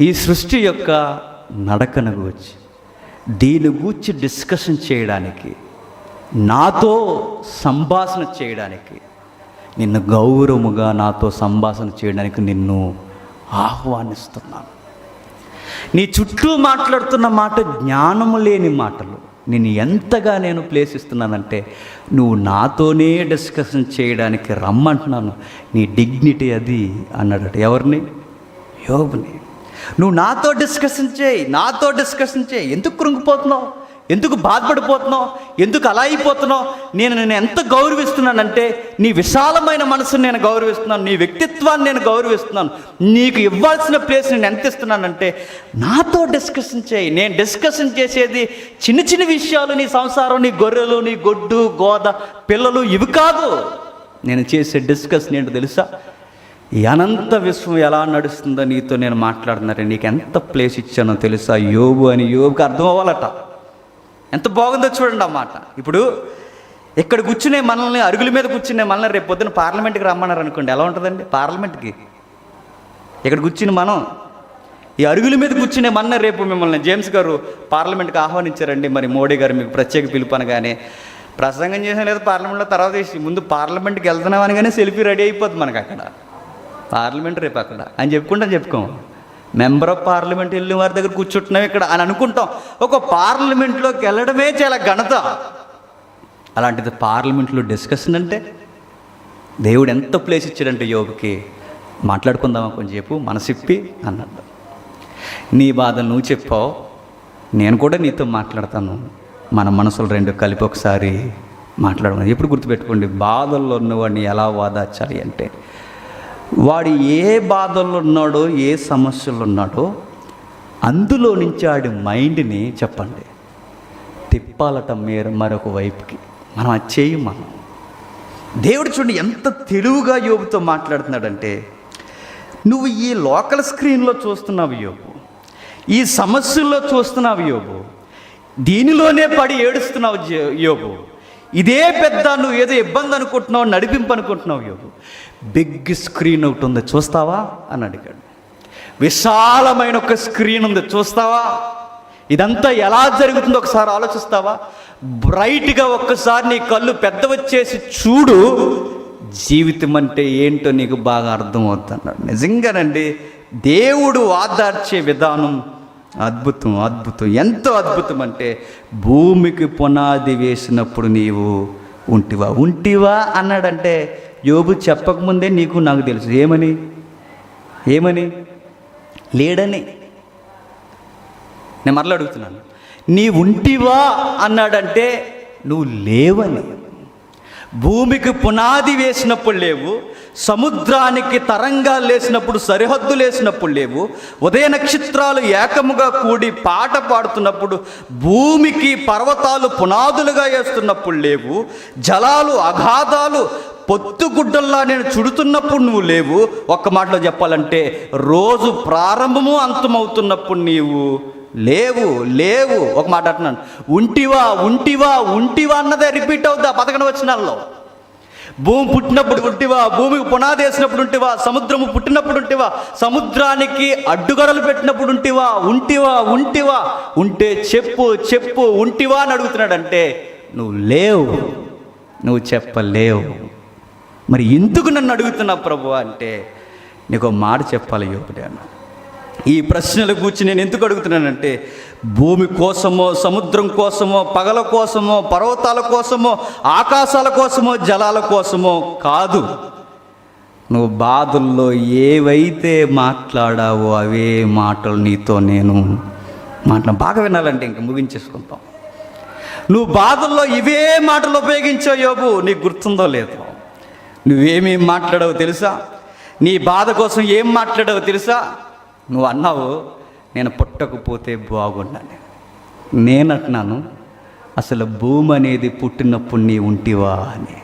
A: ఈ సృష్టి యొక్క నడకను గూర్చి, దీని గూర్చి డిస్కషన్ చేయడానికి, నాతో సంభాషణ చేయడానికి, నిన్ను గౌరవముగా నాతో సంభాషణ చేయడానికి నిన్ను ఆహ్వానిస్తున్నాను. నీ చుట్టూ మాట్లాడుతున్న మాట జ్ఞానము లేని మాటలు. నేను ఎంతగా ప్లేస్ ఇస్తున్నానంటే నువ్వు నాతోనే డిస్కషన్ చేయడానికి రమ్మంటున్నాను. నీ డిగ్నిటీ అది అన్నాడట. ఎవరిని? యోబుని. నువ్వు నాతో డిస్కషన్ చేయి. ఎందుకు కృంగిపోతున్నావు? ఎందుకు బాధపడిపోతున్నావు? ఎందుకు అలా అయిపోతున్నావు? నేను ఎంత గౌరవిస్తున్నానంటే నీ విశాలమైన మనసును నేను గౌరవిస్తున్నాను, నీ వ్యక్తిత్వాన్ని నేను గౌరవిస్తున్నాను, నీకు ఇవ్వాల్సిన ప్లేస్ నేను ఎంత ఇస్తున్నానంటే నాతో డిస్కషన్ చేయి. నేను డిస్కషన్ చేసేది చిన్న చిన్న విషయాలు, నీ సంసారం, నీ గొర్రెలు, నీ గొడ్డు గోద పిల్లలు, ఇవి కాదు. నేను చేసే డిస్కషన్ ఏంటో తెలుసా? ఈ అనంత విశ్వం ఎలా నడుస్తుందో నీతో నేను మాట్లాడుతున్నాను. నీకు ఎంత ప్లేస్ ఇచ్చానో తెలుసా యోబు అని యోబుకి అర్థం అవ్వాలట. ఎంత బాగుందో చూడండి ఆ మాట. ఇప్పుడు ఇక్కడ కూర్చునే మనల్ని, అరుగుల మీద కూర్చునే మనల్ని రేపు పొద్దున పార్లమెంట్కి రమ్మన్నారు అనుకోండి, ఎలా ఉంటుందండి? పార్లమెంట్కి ఇక్కడ కూర్చుని మనం, ఈ అరుగుల మీద కూర్చునే మన రేపు మిమ్మల్ని జేమ్స్ గారు పార్లమెంట్కి ఆహ్వానించారండి, మరి మోడీ గారు మీకు ప్రత్యేక పిలుపు అనగానే ప్రసంగం చేసిన లేదా పార్లమెంట్లో తర్వాత చేసి ముందు పార్లమెంట్కి వెళ్తున్నాం అనగానే సెల్ఫీ రెడీ అయిపోద్ది మనకు. అక్కడ పార్లమెంట్ రేపు అక్కడ అని చెప్పుకోం. మెంబర్ ఆఫ్ పార్లమెంట్ వెళ్ళిన వారి దగ్గర కూర్చుంటున్నాం ఇక్కడ అని అనుకుంటాం. ఒక పార్లమెంట్లోకి వెళ్ళడమే చాలా ఘనత. అలాంటిది పార్లమెంట్లో డిస్కషన్ అంటే దేవుడు ఎంత ప్లేస్ ఇచ్చాడంటే యోబుకి, మాట్లాడుకుందామా కొంచెంసేపు మనసిప్పి అన్నాడు. నీ బాధ నువ్వు చెప్పావు, నేను కూడా నీతో మాట్లాడతాను, మన మనసులు రెండు కలిపి ఒకసారి మాట్లాడమని. ఎప్పుడు గుర్తుపెట్టుకోండి, బాధల్లో ఉన్నవాడిని ఎలా వాదార్చాలి అంటే, వాడు ఏ బాధల్లో ఉన్నాడో, ఏ సమస్యలు ఉన్నాడో అందులో నుంచి ఆడి మైండ్ని చెప్పండి తిప్పాలట మరొక వైపుకి. మనం అది చేయం. మనం దేవుడు చూడండి ఎంత తెలివిగా యోబుతో మాట్లాడుతున్నాడంటే, నువ్వు ఈ లోకల్ స్క్రీన్లో చూస్తున్నావు యోబు, ఈ సమస్యల్లో చూస్తున్నావు యోబు, దీనిలోనే పడి ఏడుస్తున్నావు యోబు, ఇదే పెద్ద నువ్వు ఏదో ఇబ్బంది అనుకుంటున్నావు, నడిపింపు అనుకుంటున్నావు యోబు, బిగ్ స్క్రీన్ ఒకటి ఉంది చూస్తావా అని అడిగాడు. విశాలమైన ఒక స్క్రీన్ ఉంది చూస్తావా, ఇదంతా ఎలా జరుగుతుందో ఒకసారి ఆలోచిస్తావా, బ్రైట్గా ఒక్కసారి నీ కళ్ళు పెద్ద వచ్చేసి చూడు, జీవితం అంటే ఏంటో నీకు బాగా అర్థమవుతుంది అన్నాడు. నిజంగానండి దేవుడు వాదార్చే విధానం అద్భుతం, అద్భుతం, ఎంతో అద్భుతం. అంటే భూమికి పునాది వేసినప్పుడు నీవు ఉంటివా అన్నాడంటే, యోబు చెప్పకముందే నీకు నాకు తెలుసు ఏమని లేడని. నేను మరలా అడుగుతున్నాను, నీ ఉంటివా అన్నాడంటే నువ్వు లేవని. భూమికి పునాది వేసినప్పుడు లేవు, సముద్రానికి తరంగాలు లేసినప్పుడు, సరిహద్దులు వేసినప్పుడు లేవు, ఉదయ నక్షత్రాలు ఏకముగా కూడి పాట పాడుతున్నప్పుడు, భూమికి పర్వతాలు పునాదులుగా వేస్తున్నప్పుడు లేవు, జలాలు అగాధాలు పొత్తుగుడ్డల్లా నేను చుడుతున్నప్పుడు నువ్వు లేవు. ఒక్క మాటలో చెప్పాలంటే, రోజు ప్రారంభము అంతమవుతున్నప్పుడు నీవు లేవు. ఒక మాట అంటున్నాను, ఉంటివా అన్నదే రిపీట్ అవుద్దా 11 వచనాల్లో. భూమి పుట్టినప్పుడు ఉంటివా, భూమికి పునాది వేసినప్పుడు ఉంటివా, సముద్రము పుట్టినప్పుడు ఉంటివా, సముద్రానికి అడ్డుగడలు పెట్టినప్పుడు ఉంటివా, ఉంటే చెప్పు ఉంటివా అని అడుగుతున్నాడంటే నువ్వు లేవు, నువ్వు చెప్పలేవు. మరి ఎందుకు నన్ను అడుగుతున్నావు ప్రభు అంటే, నీకు మాట చెప్పాలి యోబుడే అన్న. ఈ ప్రశ్నల గురించి నేను ఎందుకు అడుగుతున్నానంటే, భూమి కోసమో, సముద్రం కోసమో, పగల కోసమో, పర్వతాల కోసమో, ఆకాశాల కోసమో, జలాల కోసమో కాదు. నువ్వు బాధల్లో ఏవైతే మాట్లాడావో అవే మాటలు నీతో నేను బాగా వినాలంటే ఇంక ముగించేసుకుంటాం. నువ్వు బాధల్లో ఇవే మాటలు ఉపయోగించావు యోబు, నీకు గుర్తుందో లేదో. నువ్వేమీ మాట్లాడావు తెలుసా? నీ బాధ కోసం ఏం మాట్లాడావు తెలుసా? నువ్వు అన్నావు, నేను పుట్టకపోతే బాగుండాలి. నేనంటున్నాను, అసలు భూమి అనేది పుట్టినప్పుడు నీ ఉంటివా అని.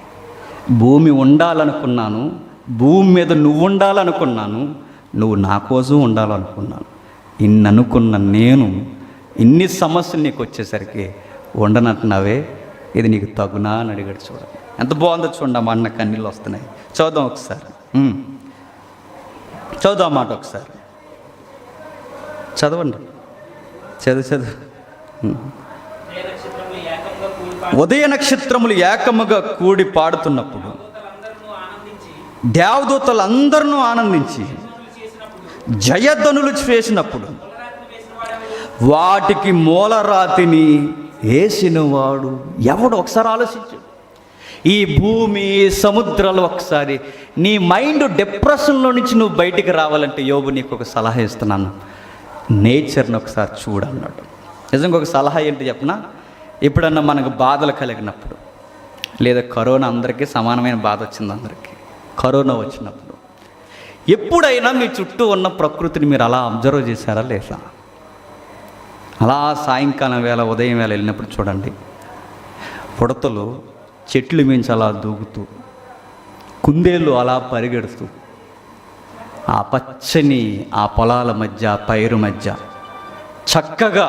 A: భూమి ఉండాలనుకున్నాను, భూమి మీద నువ్వు ఉండాలనుకున్నాను, నువ్వు నా కోసం ఉండాలనుకున్నాను. ఇన్ని అనుకున్న నేను ఇన్ని సమస్యలు నీకు వచ్చేసరికి ఉండనంటున్నావే, ఇది నీకు తగునా అని అడిగాడు. చూడండి ఎంత బాగుందో చూడండి. మా అన్న కన్నీళ్ళు వస్తున్నాయి. చదువుదాం ఒకసారి, చదువుదాం మాట ఒకసారి చదవండి. చదువు. ఉదయ నక్షత్రములు ఏకముగా కూడి పాడుతున్నప్పుడు దేవదూతలందరూ ఆనందించి జయధ్వనులు చేసినప్పుడు వాటికి మూలరాతిని వేసినవాడు ఎవడు? ఒకసారి ఆలోచించు. ఈ భూమి, సముద్రాలు, ఒకసారి నీ మైండ్ డిప్రెషన్లో నుంచి నువ్వు బయటికి రావాలంటే యోబు నీకు ఒక సలహా ఇస్తున్నాను, నేచర్ని ఒకసారి చూడన్నాడు. నిజంగా ఒక సలహా ఏంటి చెప్పనా? ఎప్పుడన్నా మనకు బాధలు కలిగినప్పుడు, లేదా కరోనా అందరికీ సమానమైన బాధ వచ్చింది, అందరికీ కరోనా వచ్చినప్పుడు, ఎప్పుడైనా మీ చుట్టూ ఉన్న ప్రకృతిని మీరు అలా అబ్జర్వ్ చేశారా లేదా? అలా సాయంకాలం వేళ, ఉదయం వేళ వెళ్ళినప్పుడు చూడండి, ఉడతలు చెట్లు మించి అలా దూకుతూ, కుందేళ్ళు అలా పరిగెడుతూ, ఆ పచ్చని ఆ పొలాల మధ్య, పైరు మధ్య చక్కగా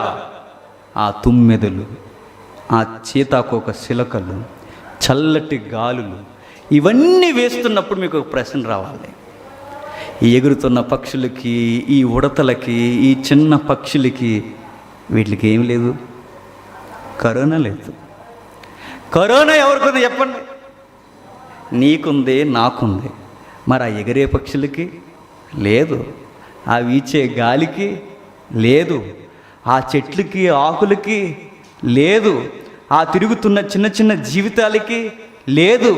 A: ఆ తుమ్మెదలు, ఆ సీతాకోక చిలకలు, చల్లటి గాలులు ఇవన్నీ వేస్తున్నప్పుడు మీకు ఒక ప్రశ్న రావాలి. ఈ ఎగురుతున్న పక్షులకి, ఈ ఉడతలకి, ఈ చిన్న పక్షులకి, వీటికి ఏం లేదు, కరోనా లేదు. కరోనా ఎవరికుంది చెప్పండి? నీకుంది, నాకుంది. మరి ఆ ఎగిరే పక్షులకి లేదు, ఆ వీచే గాలికి లేదు, ఆ చెట్లకి, ఆకులకి లేదు, ఆ తిరుగుతున్న చిన్న చిన్న జీవితాలకి లేదు.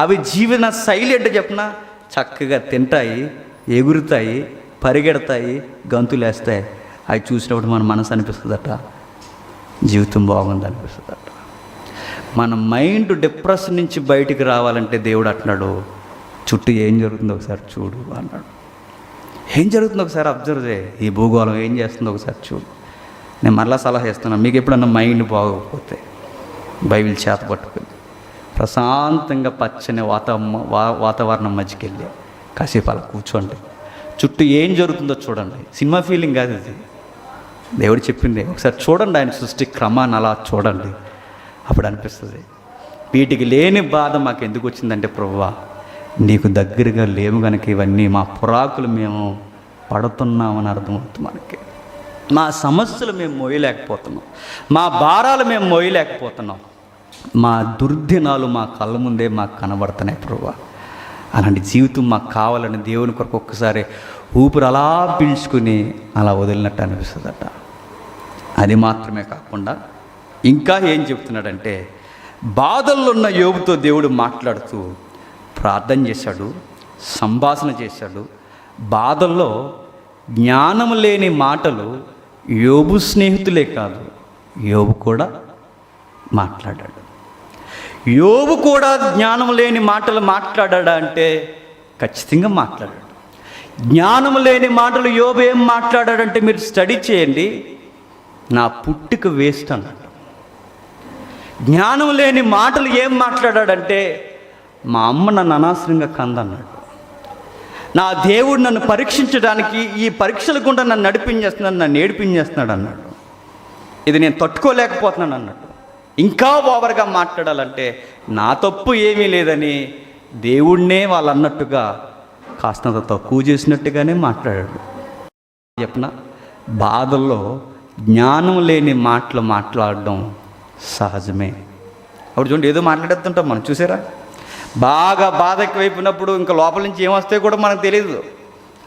A: అవి జీవన శైలి అంటే చెప్పిన చక్కగా తింటాయి, ఎగురుతాయి, పరిగెడతాయి, గంతులేస్తాయి. అవి చూసినప్పుడు మన మనసు అనిపిస్తుందట, జీవితం బాగుంది అనిపిస్తుందట. మన మైండ్ డిప్రెషన్ నుంచి బయటికి రావాలంటే దేవుడు అంటున్నాడు, చుట్టూ ఏం జరుగుతుందో ఒకసారి చూడు అన్నాడు. ఏం జరుగుతుందో ఒకసారి అబ్జర్వ్ చేయి, ఈ భూగోళం ఏం చేస్తుందో ఒకసారి చూడు. నేను మరలా సలహా ఇస్తున్నాను, మీకు ఎప్పుడన్నా మైండ్ బాగోకపోతే బైబిల్ చేత పట్టుకుని ప్రశాంతంగా పచ్చని వాతావరణం మధ్యకి వెళ్ళి కాసేపు అలా కూర్చోండి, చుట్టూ ఏం జరుగుతుందో చూడండి. సినిమా ఫీలింగ్ కాదు ఇది, దేవుడు చెప్పింది. ఒకసారి చూడండి, ఆయన సృష్టి క్రమాన్ని అలా చూడండి. అప్పుడు అనిపిస్తుంది, వీటికి లేని బాధ మాకు ఎందుకు వచ్చిందంటే ప్రభువా నీకు దగ్గరగా లేవు కనుక ఇవన్నీ మా పురాకులు మేము పడుతున్నామని అర్థమవుతుంది. మనకి మా సమస్యలు మేము మోయలేకపోతున్నాం, మా భారాలు మేము మోయలేకపోతున్నాం, మా దుర్దినాలు మా కళ్ళ ముందే మాకు కనబడుతున్నాయి ప్రభువా. అలాంటి జీవితం మాకు కావాలని దేవుని కొరకు ఒక్కసారి ఊపిరి అలా పీల్చుకుని అలా వదిలినట్టు అనిపిస్తుందట. అది మాత్రమే కాకుండా ఇంకా ఏం చెప్తున్నాడంటే, బాధల్లో ఉన్న యోబుతో దేవుడు మాట్లాడుతూ ప్రార్థన చేశాడు, సంభాషణ చేశాడు. బాధల్లో జ్ఞానం లేని మాటలు యోబు స్నేహితులే కాదు, యోబు కూడా మాట్లాడాడు. యోబు కూడా జ్ఞానం లేని మాటలు మాట్లాడాడా అంటే ఖచ్చితంగా మాట్లాడాడు. జ్ఞానం లేని మాటలు యోబు ఏం మాట్లాడాడంటే మీరు స్టడీ చేయండి, నా పుట్టుక వేస్ట్ అన్నాడు. జ్ఞానం లేని మాటలు ఏం మాట్లాడాడంటే మా అమ్మ నన్ను అనవసరంగా కందన్నాడు, నా దేవుడు నన్ను పరీక్షించడానికి ఈ పరీక్షల గుండా నన్ను నడిపించేస్తున్నాడు, నన్ను ఏడిపించేస్తున్నాడు అన్నాడు. ఇది నేను తట్టుకోలేకపోతున్నాను అన్నాడు. ఇంకా ఓవర్గా మాట్లాడాలంటే నా తప్పు ఏమీ లేదని దేవుడినే వాళ్ళు అన్నట్టుగా కాస్తంత తక్కువ చేసినట్టుగానే మాట్లాడాడు. చెప్పిన బాధల్లో జ్ఞానం లేని మాటలు మాట్లాడడం సహజమే. అప్పుడు చూడండి, ఏదో మాట్లాడేస్తుంటాం మనం, చూసారా? బాగా బాధ ఎక్కువైపోయినప్పుడు ఇంకా లోపల నుంచి ఏమొస్తాయో కూడా మనకు తెలియదు.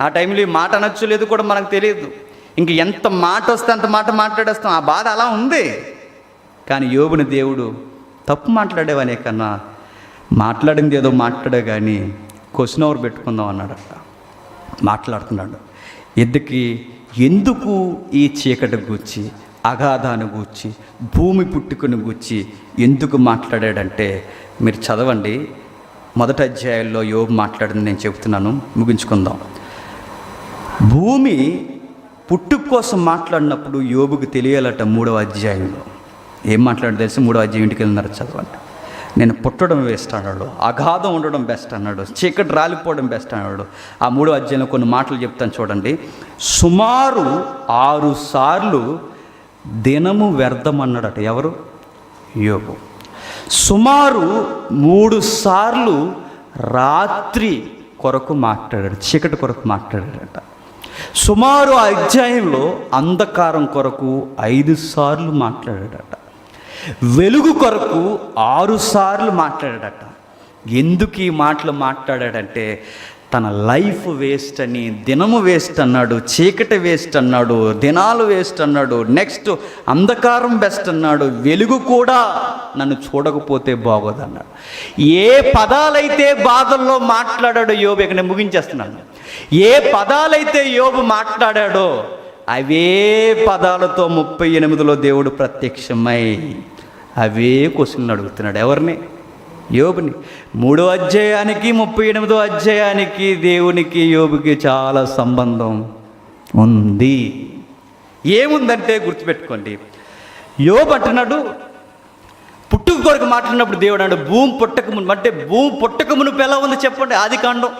A: ఆ టైంలో ఈ మాట అనొచ్చు లేదు కూడా మనకు తెలియదు. ఇంక ఎంత మాట వస్తే అంత మాట మాట్లాడేస్తాం. ఆ బాధ అలా ఉంది. కానీ యోబుని దేవుడు తప్పు మాట్లాడేవనే కన్నా మాట్లాడింది ఏదో మాట్లాడే కానీ క్వశ్చన్ అవర్ పెట్టుకుందాం అన్నాడట. మాట్లాడుతున్నాడు, ఎందుకు ఈ చీకటి గూర్చి, అగాధాన్ని గూర్చి, భూమి పుట్టుకుని గూర్చి ఎందుకు మాట్లాడాడంటే మీరు చదవండి. మొదటి అధ్యాయంలో యోబు మాట్లాడింది నేను చెబుతున్నాను, ముగించుకుందాం. భూమి పుట్టుక కోసం మాట్లాడినప్పుడు యోబుకి తెలియాలట. 3వ అధ్యాయంలో ఏం మాట్లాడి తెలిసి 3వ అధ్యాయం ఇంటికి వెళ్ళినారు, చదవండి. నేను పుట్టడం వేస్ట్ అన్నాడు, అగాధం ఉండడం బెస్ట్ అన్నాడు, చీకటి రాలిపోవడం బెస్ట్ అన్నాడు. ఆ 3వ అధ్యాయంలో కొన్ని మాటలు చెప్తాను చూడండి. సుమారు 6 సార్లు దినము వ్యర్థం అన్నాడట. ఎవరు? యోబు. సుమారు 3 సార్లు రాత్రి కొరకు మాట్లాడాడు, చీకటి కొరకు మాట్లాడాడట. సుమారు ఆ అధ్యాయంలో అంధకారం కొరకు 5 సార్లు మాట్లాడాడట. వెలుగు కొరకు 6 సార్లు మాట్లాడాడట. ఎందుకు ఈ మాటలు మాట్లాడాడంటే తన లైఫ్ వేస్ట్ అని, దినము వేస్ట్ అన్నాడు, చీకటి వేస్ట్ అన్నాడు, దినాలు వేస్ట్ అన్నాడు, నెక్స్ట్ అంధకారం బెస్ట్ అన్నాడు, వెలుగు కూడా నన్ను చూడకపోతే బాగోదన్నాడు. ఏ పదాలైతే బాధల్లో మాట్లాడాడో యోబు, ఇక్కడ నేను ముగించేస్తున్నాను, ఏ పదాలైతే యోబు మాట్లాడాడో అవే పదాలతో 38లో దేవుడు ప్రత్యక్షమై అవే క్వశ్చన్లు అడుగుతున్నాడు. ఎవరిని? యోబుని. 3వ అధ్యాయానికి 38వ అధ్యాయానికి దేవునికి యోబుకి చాలా సంబంధం ఉంది. ఏముందంటే గుర్తుపెట్టుకోండి, యోబు అంటున్నాడు పుట్టుక కొరకు మాట్లాడినప్పుడు దేవుడు అన్నాడు భూమి పుట్టక మునుపు, అంటే భూమి పుట్టక మునుపు ఎలా ఉంది చెప్పండి? ఆదికాండం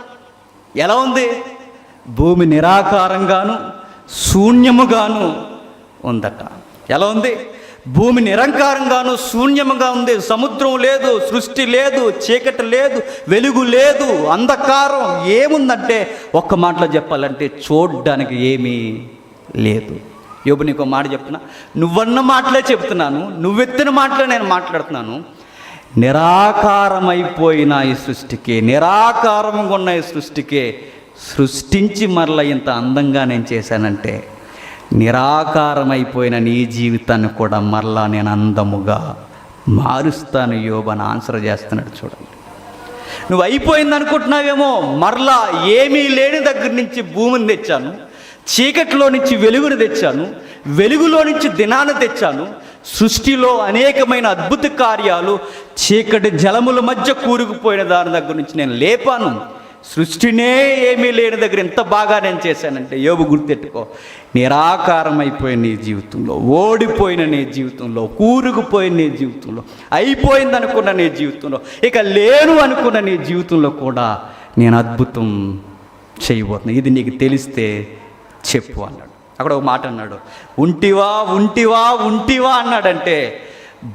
A: ఎలా ఉంది? భూమి నిరాకారంగాను శూన్యముగాను ఉందట. ఎలా ఉంది? భూమి నిరంకారంగాను శూన్యముగా ఉంది. సముద్రం లేదు, సృష్టి లేదు, చీకటి లేదు, వెలుగు లేదు, అంధకారం. ఏముందంటే ఒక్క మాటలో చెప్పాలంటే చూడ్డానికి ఏమీ లేదు. యోబు నీకు మాట చెప్తున్నా, నువ్వన్న మాటలే చెప్తున్నాను, నువ్వెత్తిన మాటలే నేను మాట్లాడుతున్నాను. నిరాకారమైపోయిన ఈ సృష్టికి, నిరాకారంగా ఉన్న ఈ సృష్టికే సృష్టించి మరలా ఇంత అందంగా నేను చేశానంటే నిరాకారమైపోయిన నీ జీవితాన్ని కూడా మరలా నేను అందముగా మారుస్తాను యోబు అని ఆన్సర్ చేస్తున్నాడు. చూడండి, నువ్వు అయిపోయింది అనుకుంటున్నావేమో, మరలా ఏమీ లేని దగ్గర నుంచి భూమిని తెచ్చాను, చీకటిలో నుంచి వెలుగును తెచ్చాను, వెలుగులో నుంచి దినాన్ని తెచ్చాను, సృష్టిలో అనేకమైన అద్భుత కార్యాలు చీకటి జలముల మధ్య కూరుకుపోయిన దాని దగ్గర నుంచి నేను లేపాను. సృష్టినే ఏమీ లేని దగ్గర ఎంత బాగా నేను చేశానంటే, యోబు గుర్తెట్టుకో, నిరాకారం అయిపోయిన నీ జీవితంలో, ఓడిపోయిన నీ జీవితంలో, కూరుకుపోయిన నీ జీవితంలో, అయిపోయింది అనుకున్న నీ జీవితంలో, ఇక లేను అనుకున్న నీ జీవితంలో కూడా నేను అద్భుతం చేయబోతున్నాను. ఇది నీకు తెలిస్తే చెప్పు అన్నాడు. అక్కడ ఒక మాట అన్నాడు, ఉంటివా ఉంటివా ఉంటివా అన్నాడంటే,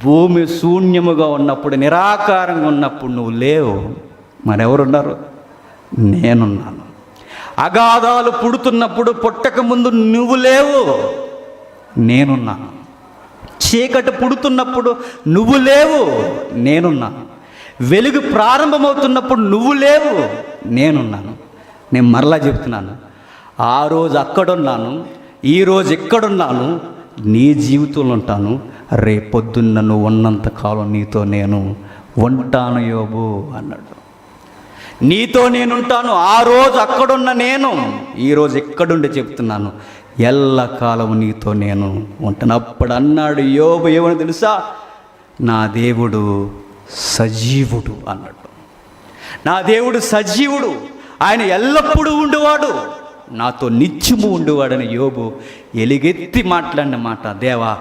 A: భూమి శూన్యముగా ఉన్నప్పుడు, నిరాకారంగా ఉన్నప్పుడు నువ్వు లేవు, మరెవరున్నారు? నేనున్నాను. అగాధాలు పుడుతున్నప్పుడు, పుట్టక ముందు నువ్వు లేవు, నేనున్నాను. చీకటి పుడుతున్నప్పుడు నువ్వు లేవు, నేనున్నాను. వెలుగు ప్రారంభమవుతున్నప్పుడు నువ్వు లేవు, నేనున్నాను. నేను మరలా చెప్తున్నాను, ఆ రోజు అక్కడున్నాను, ఈరోజు ఎక్కడున్నాను, నీ జీవితంలో ఉంటాను. రేపొద్దున్న నువ్వు ఉన్నంతకాలం నీతో నేను ఉంటాను యోబు అన్నాడు. నీతో నేనుంటాను. ఆ రోజు అక్కడున్న నేను ఈరోజు ఎక్కడుండి చెప్తున్నాను, ఎల్లకాలం నీతో నేను ఉంటాను. అప్పుడు అన్నాడు యోబు ఏమని తెలుసా? నా దేవుడు సజీవుడు అన్నాడు. నా దేవుడు సజీవుడు, ఆయన ఎల్లప్పుడూ ఉండేవాడు, నాతో నిత్యము ఉండేవాడని యోబు ఎలుగెత్తి మాట్లాడిన మాట. దేవా,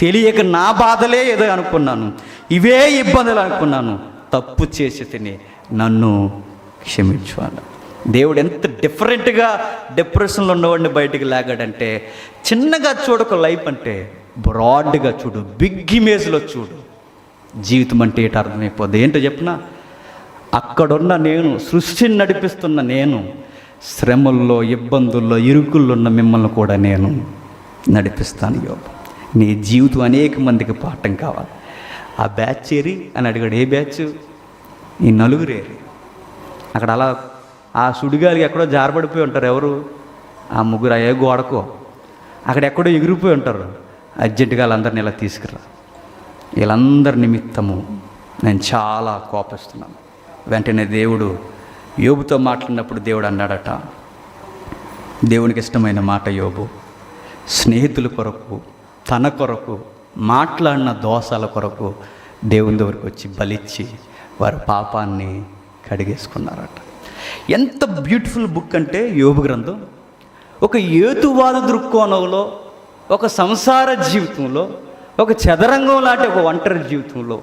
A: తెలియక నా బాధలే ఏదో అనుకున్నాను, ఇవే ఇబ్బందులు అనుకున్నాను, తప్పు చేసి తిని నన్ను క్షమించు అన్నాడు. దేవుడు ఎంత డిఫరెంట్గా డిప్రెషన్లో ఉన్నవాడిని బయటికి లాగాడంటే, చిన్నగా చూడక లైఫ్ అంటే బ్రాడ్గా చూడు, బిగ్ ఇమేజ్లో చూడు, జీవితం అంటే ఏంటో అర్థమైపోద్ది. ఏంటో చెప్పిన, అక్కడున్న నేను, సృష్టిని నడిపిస్తున్న నేను, శ్రమల్లో, ఇబ్బందుల్లో, ఇరుకుల్లో ఉన్న మిమ్మల్ని కూడా నేను నడిపిస్తాను యోబు. నీ జీవితం అనేక మందికి పాఠం కావాలి. ఆ బ్యాచ్ ఏరి అని అడిగాడు. ఏ బ్యాచ్? ఈ నలుగురేరి. అక్కడ అలా ఆ సుడిగాలికి ఎక్కడో జారబడిపోయి ఉంటారు. ఎవరు? ఆ ముగ్గురు. ఏ గోడకో అక్కడ ఎక్కడో ఎగిరిపోయి ఉంటారు. అర్జెంటుగా వాళ్ళందరినీ ఇలా తీసుకురా, వీళ్ళందరి నిమిత్తము నేను చాలా కోపిస్తున్నాను. వెంటనే దేవుడు యోబుతో మాట్లాడినప్పుడు దేవుడు అన్నాడట, దేవునికి ఇష్టమైన మాట యోబు స్నేహితుల కొరకు, తన కొరకు మాట్లాడిన దోషాల కొరకు దేవుని దగ్గరికి వచ్చి బలిచ్చి వారి పాపాన్ని కడిగేసుకున్నారట. ఎంత బ్యూటిఫుల్ బుక్ అంటే యోబు గ్రంథం. ఒక హేతువాద దృక్కోణంలో, ఒక సంసార జీవితంలో, ఒక చదరంగం లాంటి ఒక ఒంటరి జీవితంలో,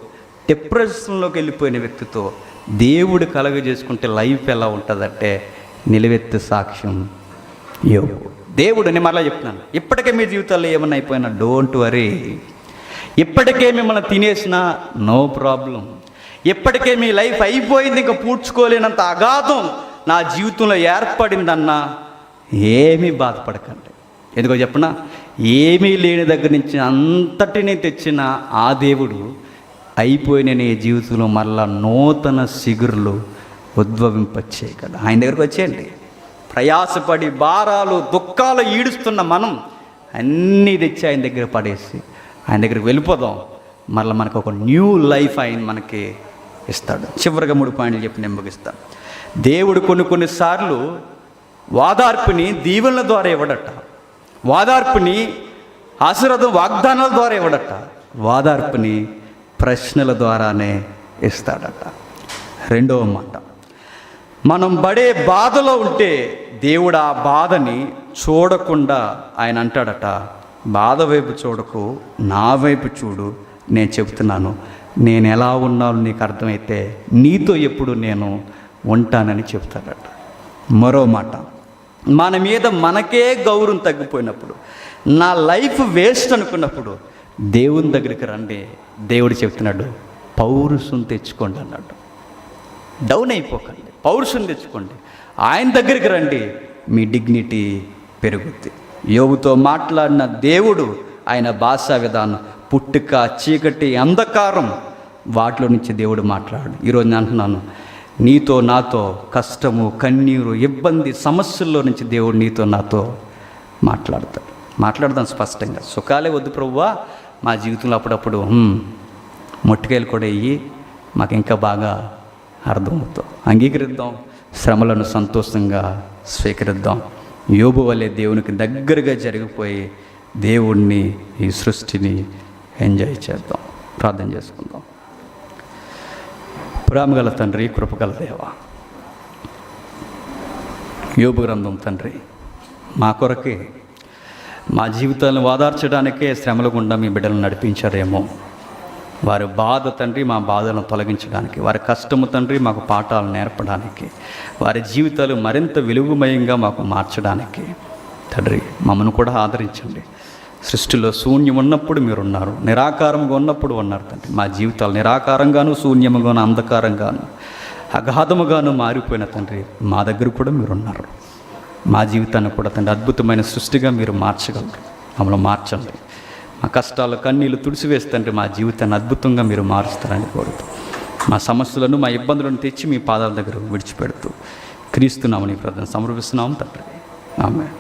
A: డిప్రెషన్లోకి వెళ్ళిపోయిన వ్యక్తితో దేవుడు కలుగజేసుకుంటే లైఫ్ ఎలా ఉంటుందంటే నిలువెత్తు సాక్ష్యం యోబు. దేవుడు, నేను మరలా చెప్తున్నాను, ఇప్పటికే మీ జీవితాల్లో ఏమన్నా అయిపోయినా డోంట్ వరీ. ఇప్పటికే మిమ్మల్ని తినేసినా నో ప్రాబ్లం. ఇప్పటికే మీ లైఫ్ అయిపోయింది, ఇంకా పూడ్చుకోలేనంత అగాధం నా జీవితంలో ఏర్పడిందన్నా ఏమీ బాధపడకండి. ఎందుకో చెప్పనా, ఏమీ లేని దగ్గర నుంచి అంతటినీ తెచ్చిన ఆ దేవుడు అయిపోయిన నీ జీవితంలో మరలా నూతన సిగురులు ఉద్భవింపచేయగలడు. ఆయన దగ్గరకు వచ్చేయండి. ప్రయాసపడి భారాలు, దుఃఖాలు ఈడుస్తున్న మనం అన్నీ తెచ్చి ఆయన దగ్గర పడేసి ఆయన దగ్గరికి వెళ్ళిపోదాం. మరలా మనకు ఒక న్యూ లైఫ్ ఆయన మనకి ఇస్తాడు. చివరిగా 3 పాయింట్లు చెప్పి నేను ముగిస్తాను. దేవుడు కొన్నిసార్లు వాదార్పుని దీవెనల ద్వారా ఇవ్వడట, వాదార్పుని ఆశీర్వాదం వాగ్దానాల ద్వారా ఇవ్వడట, వాదార్పుని ప్రశ్నల ద్వారానే ఇస్తాడట. రెండవ మాట, మనం పడే బాధలో ఉంటే దేవుడు ఆ బాధని చూడకుండా ఆయన అంటాడట, బాధ వైపు చూడకు, నా వైపు చూడు, నేను చెబుతున్నాను, నేను ఎలా ఉన్నాను నీకు అర్థమైతే నీతో ఎప్పుడు నేను ఉంటానని చెప్తాడట. మరో మాట, మన మీద మనకే గౌరవం తగ్గిపోయినప్పుడు, నా లైఫ్ వేస్ట్ అనుకున్నప్పుడు దేవుని దగ్గరికి రండి. దేవుడు చెప్తున్నాడు, పౌరుషం తెచ్చుకోండి అన్నాడు. డౌన్ అయిపోకండి, పౌరుషం తెచ్చుకోండి, ఆయన దగ్గరికి రండి, మీ డిగ్నిటీ పెరుగుద్ది. యోబుతో మాట్లాడిన దేవుడు, ఆయన భాషా విధానం, పుట్టుక, చీకటి, అంధకారం, వాటిలో నుంచి దేవుడు మాట్లాడు. ఈరోజు నేను అంటున్నాను, నీతో నాతో కష్టము, కన్నీరు, ఇబ్బంది, సమస్యల్లో నుంచి దేవుడు నీతో నాతో మాట్లాడదాం స్పష్టంగా. సుఖాలే వద్దు ప్రభువా, మా జీవితంలో అప్పుడప్పుడు మొట్టికాయలు కూడా ఇయ్యి, మాకు ఇంకా బాగా అర్థమవుతాం. అంగీకరిద్దాం, శ్రమలను సంతోషంగా స్వీకరిద్దాం. యోబు వలె దేవునికి దగ్గరగా జరిగిపోయి దేవుణ్ణి, ఈ సృష్టిని ఎంజాయ్ చేద్దాం. ప్రార్థన చేసుకుందాం. ప్రేమగల తండ్రి, కృపగల దేవ, యోబు గ్రంథం తండ్రి, మా కొరకే, మా జీవితాలను ఓదార్చడానికే శ్రమల గుండా మీ బిడ్డలను నడిపించారేమో. వారి బాధ తండ్రి మా బాధలను తొలగించడానికి, వారి కష్టము తండ్రి మాకు పాఠాలు నేర్పడానికి, వారి జీవితాలు మరింత వెలుగుమయంగా మాకు మార్చడానికి తండ్రి మమ్మల్ని కూడా ఆదరించండి. సృష్టిలో శూన్యం ఉన్నప్పుడు మీరున్నారు, నిరాకారంగా ఉన్నప్పుడు ఉన్నారు తండ్రి. మా జీవితాలు నిరాకారంగాను, శూన్యముగాను, అంధకారంగాను, అగాధముగాను మారిపోయిన తండ్రి మా దగ్గర కూడా మీరున్నారు. మా జీవితాన్ని కూడా తండ్రి అద్భుతమైన సృష్టిగా మీరు మార్చగలరు. మమ్మల్ని మార్చండి. మా కష్టాలు, కన్నీళ్ళు తుడిసివేస్తంటే మా జీవితాన్ని అద్భుతంగా మీరు మారుస్తారని కోరుతూ, మా సమస్యలను, మా ఇబ్బందులను తెచ్చి మీ పాదాల దగ్గర విడిచిపెడుతూ క్రీస్తునామని ప్రార్థన సమర్పిస్తున్నాము తండ్రి. ఆమేన్.